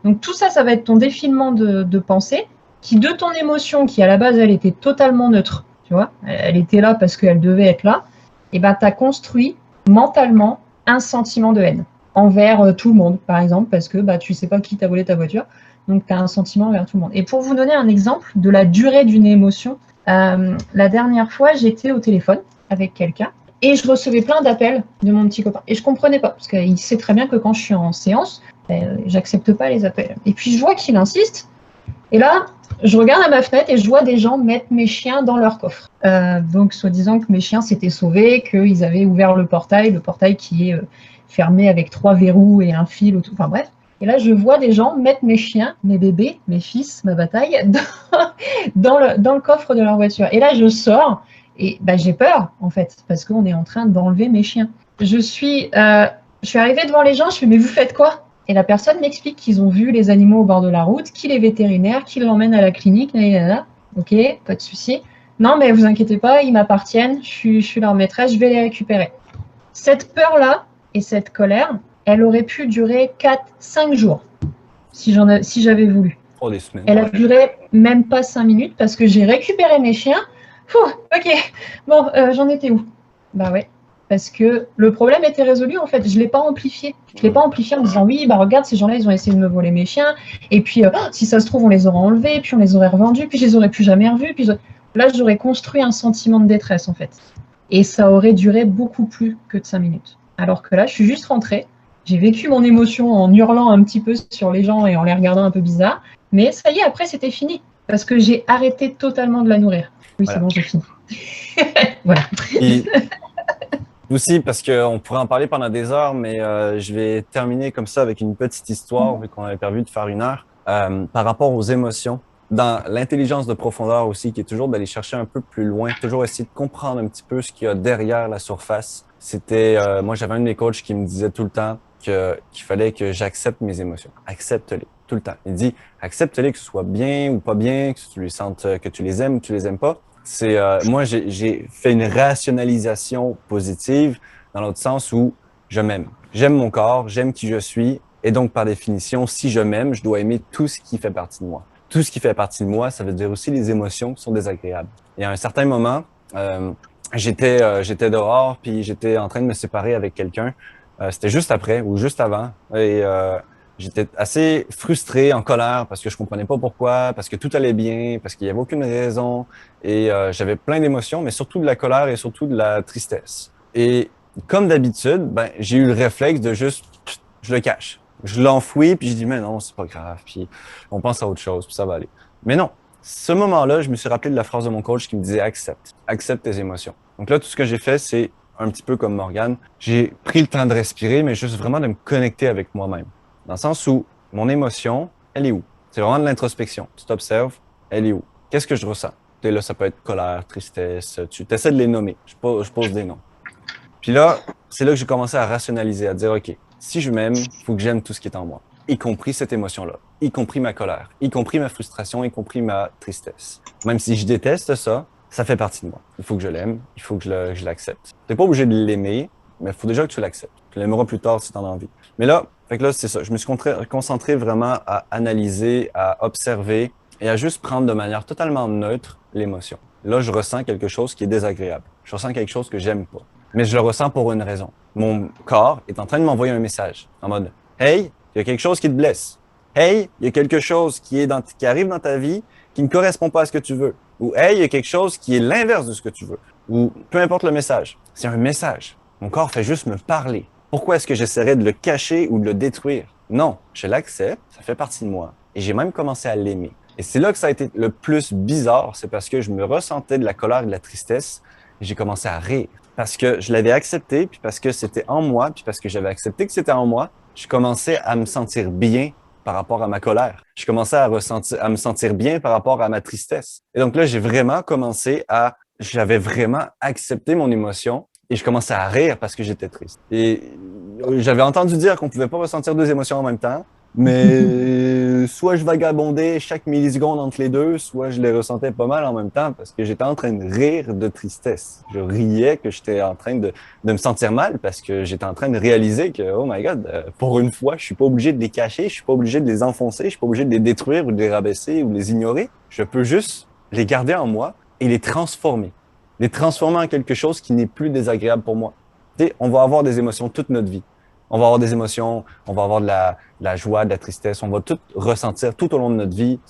Donc, tout ça, ça va être ton défilement de pensée qui, de ton émotion, qui à la base, elle était totalement neutre, tu vois, elle était là parce qu'elle devait être là, et tu as construit mentalement un sentiment de haine envers tout le monde, par exemple, parce que tu sais pas qui t'a volé ta voiture, donc tu as un sentiment envers tout le monde. Et pour vous donner un exemple de la durée d'une émotion, la dernière fois, j'étais au téléphone avec quelqu'un et je recevais plein d'appels de mon petit copain. Et je comprenais pas, parce qu'il sait très bien que quand je suis en séance, j'accepte pas les appels. Et puis je vois qu'il insiste, et là, je regarde à ma fenêtre et je vois des gens mettre mes chiens dans leur coffre. Donc, soi-disant que mes chiens s'étaient sauvés, qu'ils avaient ouvert le portail qui est fermé avec 3 verrous et un fil, enfin bref. Et là, je vois des gens mettre mes chiens, mes bébés, mes fils, ma bataille, dans le coffre de leur voiture. Et là, je sors et j'ai peur, en fait, parce qu'on est en train d'enlever mes chiens. Je suis arrivée devant les gens, je fais « Mais vous faites quoi ?» Et la personne m'explique qu'ils ont vu les animaux au bord de la route, qu'il est vétérinaire, qu'il l'emmène à la clinique, ok, pas de souci. Non, mais vous inquiétez pas, ils m'appartiennent, je suis leur maîtresse, je vais les récupérer. Cette peur-là et cette colère, elle aurait pu durer 4-5 jours, si j'avais voulu. Oh, des semaines. Elle a duré même pas 5 minutes parce que j'ai récupéré mes chiens. Ok, bon, j'en étais où? Ouais. Parce que le problème était résolu, en fait. Je ne l'ai pas amplifié. Je ne l'ai pas amplifié en disant, oui, regarde, ces gens-là, ils ont essayé de me voler mes chiens. Et puis, si ça se trouve, on les aurait enlevés, puis on les aurait revendus, puis je les aurais plus jamais revus. Là, j'aurais construit un sentiment de détresse, en fait. Et ça aurait duré beaucoup plus que de 5 minutes. Alors que là, je suis juste rentrée. J'ai vécu mon émotion en hurlant un petit peu sur les gens et en les regardant un peu bizarre. Mais ça y est, après, c'était fini. Parce que j'ai arrêté totalement de la nourrir. Oui, voilà. C'est bon, j'ai fini. Voilà. Aussi, parce qu'on pourrait en parler pendant des heures, mais je vais terminer comme ça avec une petite histoire, vu qu'on avait prévu de faire 1 heure, par rapport aux émotions. Dans l'intelligence de profondeur aussi, qui est toujours d'aller chercher un peu plus loin, toujours essayer de comprendre un petit peu ce qu'il y a derrière la surface. Moi, j'avais un de mes coachs qui me disait tout le temps qu'il fallait que j'accepte mes émotions. Accepte-les, tout le temps. Il dit, accepte-les, que ce soit bien ou pas bien, que tu les sentes, que tu les aimes ou que tu les aimes pas. Moi, j'ai fait une rationalisation positive dans l'autre sens où je m'aime. J'aime mon corps, j'aime qui je suis. Et donc, par définition, si je m'aime, je dois aimer tout ce qui fait partie de moi. Tout ce qui fait partie de moi, ça veut dire aussi les émotions qui sont désagréables. Et à un certain moment, j'étais dehors, puis j'étais en train de me séparer avec quelqu'un. C'était juste après ou juste avant. Et j'étais assez frustré, en colère, parce que je comprenais pas pourquoi, parce que tout allait bien, parce qu'il y avait aucune raison. Et j'avais plein d'émotions, mais surtout de la colère et surtout de la tristesse. Et comme d'habitude, ben, j'ai eu le réflexe de juste, je le cache. Je l'enfouis, puis je dis, mais non, c'est pas grave, puis on pense à autre chose, puis ça va aller. Mais non, ce moment-là, je me suis rappelé de la phrase de mon coach qui me disait, accepte tes émotions. Donc là, tout ce que j'ai fait, c'est un petit peu comme Morgane. J'ai pris le temps de respirer, mais juste vraiment de me connecter avec moi-même. Dans le sens où mon émotion, elle est où? C'est vraiment de l'introspection. Tu t'observes, elle est où? Qu'est-ce que je ressens? Et là, ça peut être colère, tristesse, tu essaies de les nommer. Je pose des noms. Puis là, c'est là que j'ai commencé à rationaliser, à dire, OK, si je m'aime, il faut que j'aime tout ce qui est en moi, y compris cette émotion-là, y compris ma colère, y compris ma frustration, y compris ma tristesse. Même si je déteste ça, ça fait partie de moi. Il faut que je l'aime, il faut que je l'accepte. T'es pas obligé de l'aimer, mais il faut déjà que tu l'acceptes. Tu l'aimeras plus tard si tu en as envie. Mais là, c'est ça. Je me suis concentré vraiment à analyser, à observer et à juste prendre de manière totalement neutre l'émotion. Là, je ressens quelque chose qui est désagréable. Je ressens quelque chose que j'aime pas. Mais je le ressens pour une raison. Mon corps est en train de m'envoyer un message en mode « Hey, il y a quelque chose qui te blesse. Hey, il y a quelque chose qui arrive dans ta vie qui ne correspond pas à ce que tu veux. » Ou « Hey, il y a quelque chose qui est l'inverse de ce que tu veux. » Ou peu importe le message. C'est un message. Mon corps fait juste me parler. Pourquoi est-ce que j'essaierais de le cacher ou de le détruire? Non, je l'accepte, ça fait partie de moi. Et j'ai même commencé à l'aimer. Et c'est là que ça a été le plus bizarre, c'est parce que je me ressentais de la colère et de la tristesse et j'ai commencé à rire. Parce que je l'avais accepté, puis parce que c'était en moi, puis parce que j'avais accepté que c'était en moi, je commençais à me sentir bien par rapport à ma colère. Je commençais à me sentir bien par rapport à ma tristesse. Et donc là, j'avais vraiment accepté mon émotion et je commençais à rire parce que j'étais triste. Et j'avais entendu dire qu'on pouvait pas ressentir 2 émotions en même temps, mais soit je vagabondais chaque milliseconde entre les deux, soit je les ressentais pas mal en même temps parce que j'étais en train de rire de tristesse. Je riais que j'étais en train de me sentir mal parce que j'étais en train de réaliser que, oh my God, pour une fois, je suis pas obligé de les cacher, je suis pas obligé de les enfoncer, je suis pas obligé de les détruire ou de les rabaisser ou de les ignorer. Je peux juste les garder en moi et les transformer en quelque chose qui n'est plus désagréable pour moi. Tu sais, on va avoir des émotions toute notre vie. On va avoir des émotions, on va avoir de la joie, de la tristesse, on va tout ressentir tout au long de notre vie.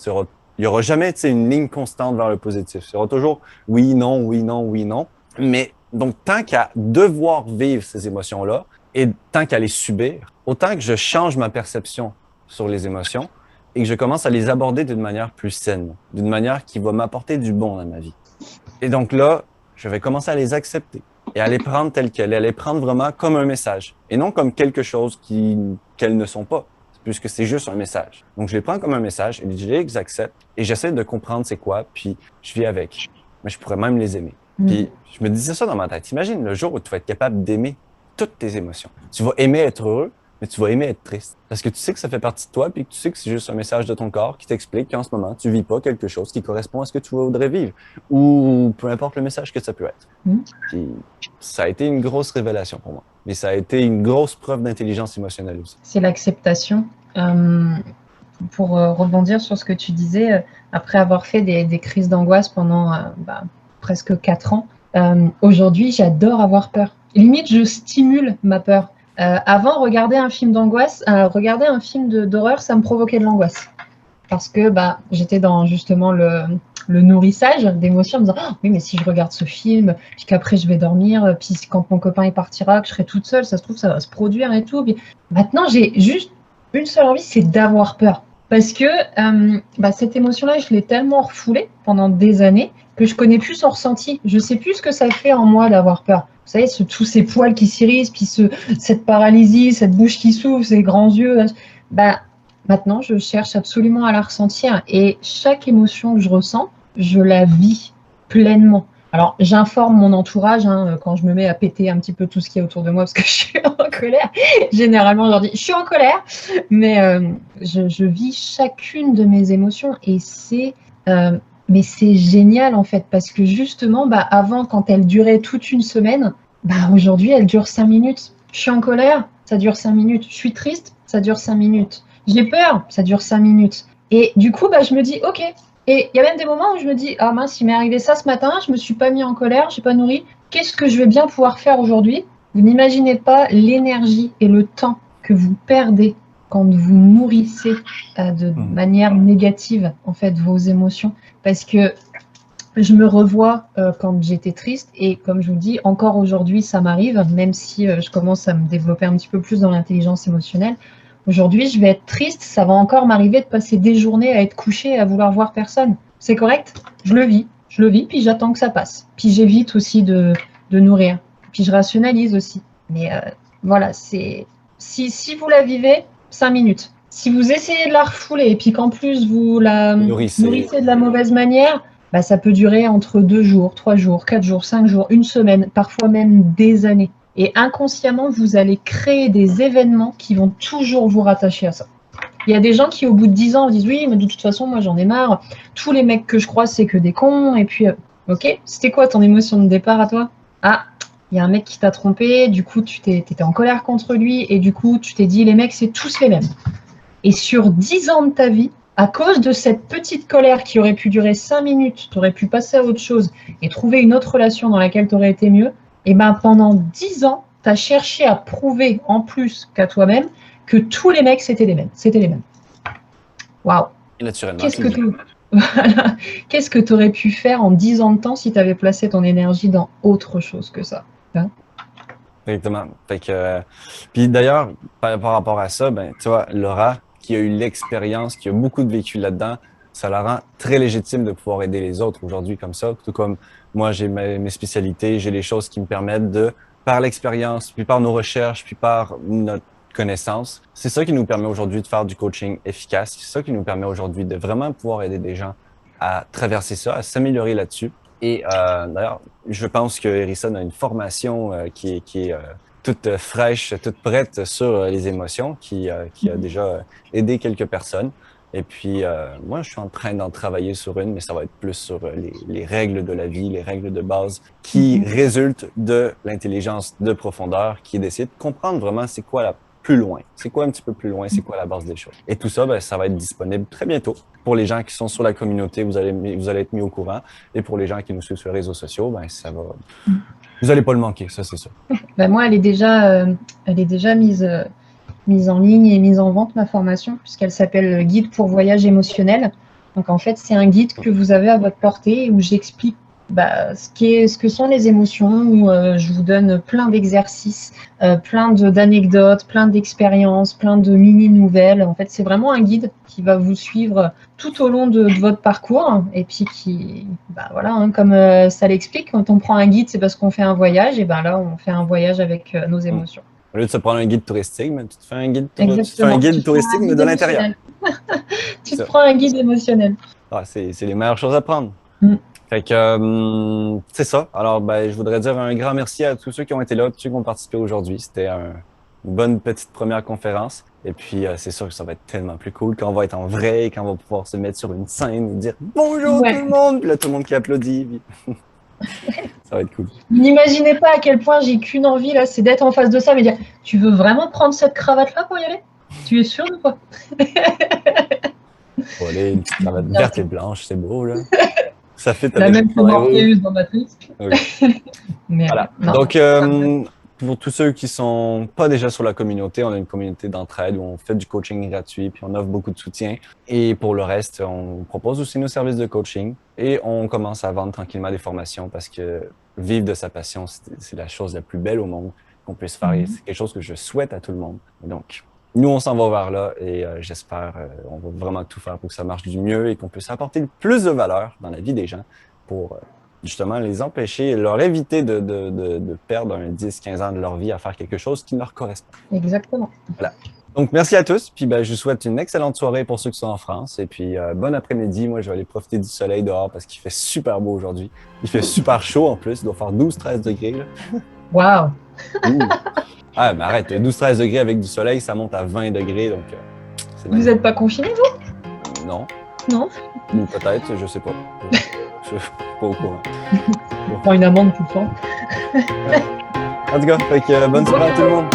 Il y aura jamais, tu sais, une ligne constante vers le positif. Il y aura toujours oui, non, oui, non, oui, non. Mais donc, tant qu'à devoir vivre ces émotions-là et tant qu'à les subir, autant que je change ma perception sur les émotions et que je commence à les aborder d'une manière plus saine, d'une manière qui va m'apporter du bon dans ma vie. Et donc là, je vais commencer à les accepter et à les prendre telles quelles, et à les prendre vraiment comme un message et non comme quelque chose qu'elles ne sont pas, puisque c'est juste un message. Donc, je les prends comme un message et je les accepte et j'essaie de comprendre c'est quoi, puis je vis avec. Mais je pourrais même les aimer. Puis, je me disais ça dans ma tête. Imagine le jour où tu vas être capable d'aimer toutes tes émotions. Tu vas aimer être heureux, mais tu vas aimer être triste. Parce que tu sais que ça fait partie de toi, puis que tu sais que c'est juste un message de ton corps qui t'explique qu'en ce moment, tu vis pas quelque chose qui correspond à ce que tu voudrais vivre. Ou peu importe le message que ça peut être. Puis, ça a été une grosse révélation pour moi. Mais ça a été une grosse preuve d'intelligence émotionnelle aussi. C'est l'acceptation. Pour rebondir sur ce que tu disais, après avoir fait des crises d'angoisse pendant presque 4 ans, aujourd'hui, j'adore avoir peur. Limite, je stimule ma peur. Avant, regarder un film d'angoisse, regarder un film d'horreur, ça me provoquait de l'angoisse. Parce que j'étais dans justement le nourrissage d'émotions en me disant « oui, mais si je regarde ce film, puis qu'après je vais dormir, puis quand mon copain il partira, que je serai toute seule, ça se trouve, ça va se produire et tout. » Maintenant, j'ai juste une seule envie, c'est d'avoir peur. Parce que cette émotion-là, je l'ai tellement refoulée pendant des années que je connais plus son ressenti. Je sais plus ce que ça fait en moi d'avoir peur. savez, tous ces poils qui s'irrissent, puis cette paralysie, cette bouche qui s'ouvre, ces grands yeux. Bah, maintenant, je cherche absolument à la ressentir. Et chaque émotion que je ressens, je la vis pleinement. Alors, j'informe mon entourage quand je me mets à péter un petit peu tout ce qui est autour de moi parce que je suis en colère. Généralement, je leur dis, je suis en colère. Mais je vis chacune de mes émotions et mais c'est génial en fait parce que justement, avant, quand elle durait toute une semaine, aujourd'hui, elle dure 5 minutes. Je suis en colère, ça dure 5 minutes. Je suis triste, ça dure 5 minutes. J'ai peur, ça dure 5 minutes. Et du coup, je me dis, ok. Et il y a même des moments où je me dis, ah mince, il m'est arrivé ça ce matin, je me suis pas mis en colère, j'ai pas nourri. Qu'est-ce que je vais bien pouvoir faire aujourd'hui? Vous n'imaginez pas l'énergie et le temps que vous perdez quand vous nourrissez de manière négative en fait vos émotions. Parce que je me revois quand j'étais triste et comme je vous dis, encore aujourd'hui ça m'arrive, même si je commence à me développer un petit peu plus dans l'intelligence émotionnelle. Aujourd'hui, je vais être triste, ça va encore m'arriver de passer des journées à être couchée et à vouloir voir personne. C'est correct? Je le vis, puis j'attends que ça passe. Puis j'évite aussi de nourrir. Puis je rationalise aussi. Mais voilà, si vous la vivez, 5 minutes. Si vous essayez de la refouler et puis qu'en plus vous la nourrissez de la mauvaise manière, ça peut durer entre 2 jours, 3 jours, 4 jours, 5 jours, une semaine, parfois même des années. Et inconsciemment, vous allez créer des événements qui vont toujours vous rattacher à ça. Il y a des gens qui, au bout de 10 ans, disent « Oui, mais de toute façon, moi, j'en ai marre. Tous les mecs que je croise, c'est que des cons. » Et puis, ok, c'était quoi ton émotion de départ à toi? Ah, il y a un mec qui t'a trompé. Du coup, tu étais en colère contre lui. Et du coup, tu t'es dit « Les mecs, c'est tous les mêmes. » Et sur 10 ans de ta vie, à cause de cette petite colère qui aurait pu durer 5 minutes, tu aurais pu passer à autre chose et trouver une autre relation dans laquelle tu aurais été mieux, et pendant 10 ans, tu as cherché à prouver en plus qu'à toi-même que tous les mecs, c'était les mêmes. Waouh. Naturellement. Qu'est-ce que tu aurais pu faire en 10 ans de temps si tu avais placé ton énergie dans autre chose que ça? Exactement. Puis d'ailleurs, par rapport à ça, tu vois, Laura, qui a eu l'expérience, qui a beaucoup de vécu là-dedans, ça la rend très légitime de pouvoir aider les autres aujourd'hui comme ça. Tout comme moi, j'ai mes spécialités, j'ai les choses qui me permettent de, par l'expérience, puis par nos recherches, puis par notre connaissance, c'est ça qui nous permet aujourd'hui de faire du coaching efficace. C'est ça qui nous permet aujourd'hui de vraiment pouvoir aider des gens à traverser ça, à s'améliorer là-dessus. Et d'ailleurs, je pense que Hérissonne a une formation qui est toute fraîche, toute prête sur les émotions, qui a déjà aidé quelques personnes. Et puis, moi, je suis en train d'en travailler sur une, mais ça va être plus sur les règles de la vie, les règles de base qui résultent de l'intelligence de profondeur, qui décide de comprendre vraiment c'est quoi la plus loin, c'est quoi un petit peu plus loin, c'est quoi la base des choses. Et tout ça, ça va être disponible très bientôt. Pour les gens qui sont sur la communauté, vous allez être mis au courant. Et pour les gens qui nous suivent sur les réseaux sociaux, ça va. Vous allez pas le manquer, ça c'est sûr. Moi, elle est déjà mise en ligne et mise en vente, ma formation, puisqu'elle s'appelle Guide pour voyage émotionnel. Donc en fait, c'est un guide que vous avez à votre portée où j'explique ce que sont les émotions, où je vous donne plein d'exercices, plein d'anecdotes, plein d'expériences, plein de mini-nouvelles. En fait, c'est vraiment un guide qui va vous suivre tout au long de votre parcours et puis qui, comme ça l'explique, quand on prend un guide, c'est parce qu'on fait un voyage et là, on fait un voyage avec nos émotions. Au lieu de se prendre un guide touristique, tu te fais un guide touristique, mais de l'intérieur. Tu te prends un guide émotionnel. Ah, c'est les meilleures choses à prendre. Fait que c'est ça. Alors, je voudrais dire un grand merci à tous ceux qui ont été là, tous ceux qui ont participé aujourd'hui. C'était une bonne petite première conférence. Et puis, c'est sûr que ça va être tellement plus cool quand on va être en vrai et quand on va pouvoir se mettre sur une scène et dire « Bonjour tout le monde !» Puis là, tout le monde qui applaudit. Puis... ça va être cool. N'imaginez pas à quel point j'ai qu'une envie, là, c'est d'être en face de ça, mais dire « Tu veux vraiment prendre cette cravate-là pour y aller? Tu es sûr ou pas? » Allez, une petite cravate verte et blanche, c'est beau, là. Ça fait la même que Morpheus dans Matrix. Oui. Voilà. Donc, pour tous ceux qui sont pas déjà sur la communauté, on a une communauté d'entraide où on fait du coaching gratuit, puis on offre beaucoup de soutien. Et pour le reste, on propose aussi nos services de coaching et on commence à vendre tranquillement des formations parce que vivre de sa passion, c'est la chose la plus belle au monde qu'on puisse faire. Et c'est quelque chose que je souhaite à tout le monde. Donc, nous, on s'en va vers là et j'espère, on va vraiment tout faire pour que ça marche du mieux et qu'on puisse apporter le plus de valeur dans la vie des gens pour justement les empêcher, leur éviter de perdre un 10-15 ans de leur vie à faire quelque chose qui leur correspond. Exactement. Donc, merci à tous. Puis, je vous souhaite une excellente soirée pour ceux qui sont en France. Et puis, bon après-midi. Moi, je vais aller profiter du soleil dehors parce qu'il fait super beau aujourd'hui. Il fait super chaud en plus. Il doit faire 12-13 degrés. Là. Waouh! Ouh. Ah, mais arrête. 12-13 degrés avec du soleil, ça monte à 20 degrés. Donc, c'est Vous magnifique. n'êtes pas confinés, vous? Non. Non? Ou peut-être, je sais pas. Je suis pas au courant. On prend une amende tout le temps. En tout cas, bonne soirée à tout le monde.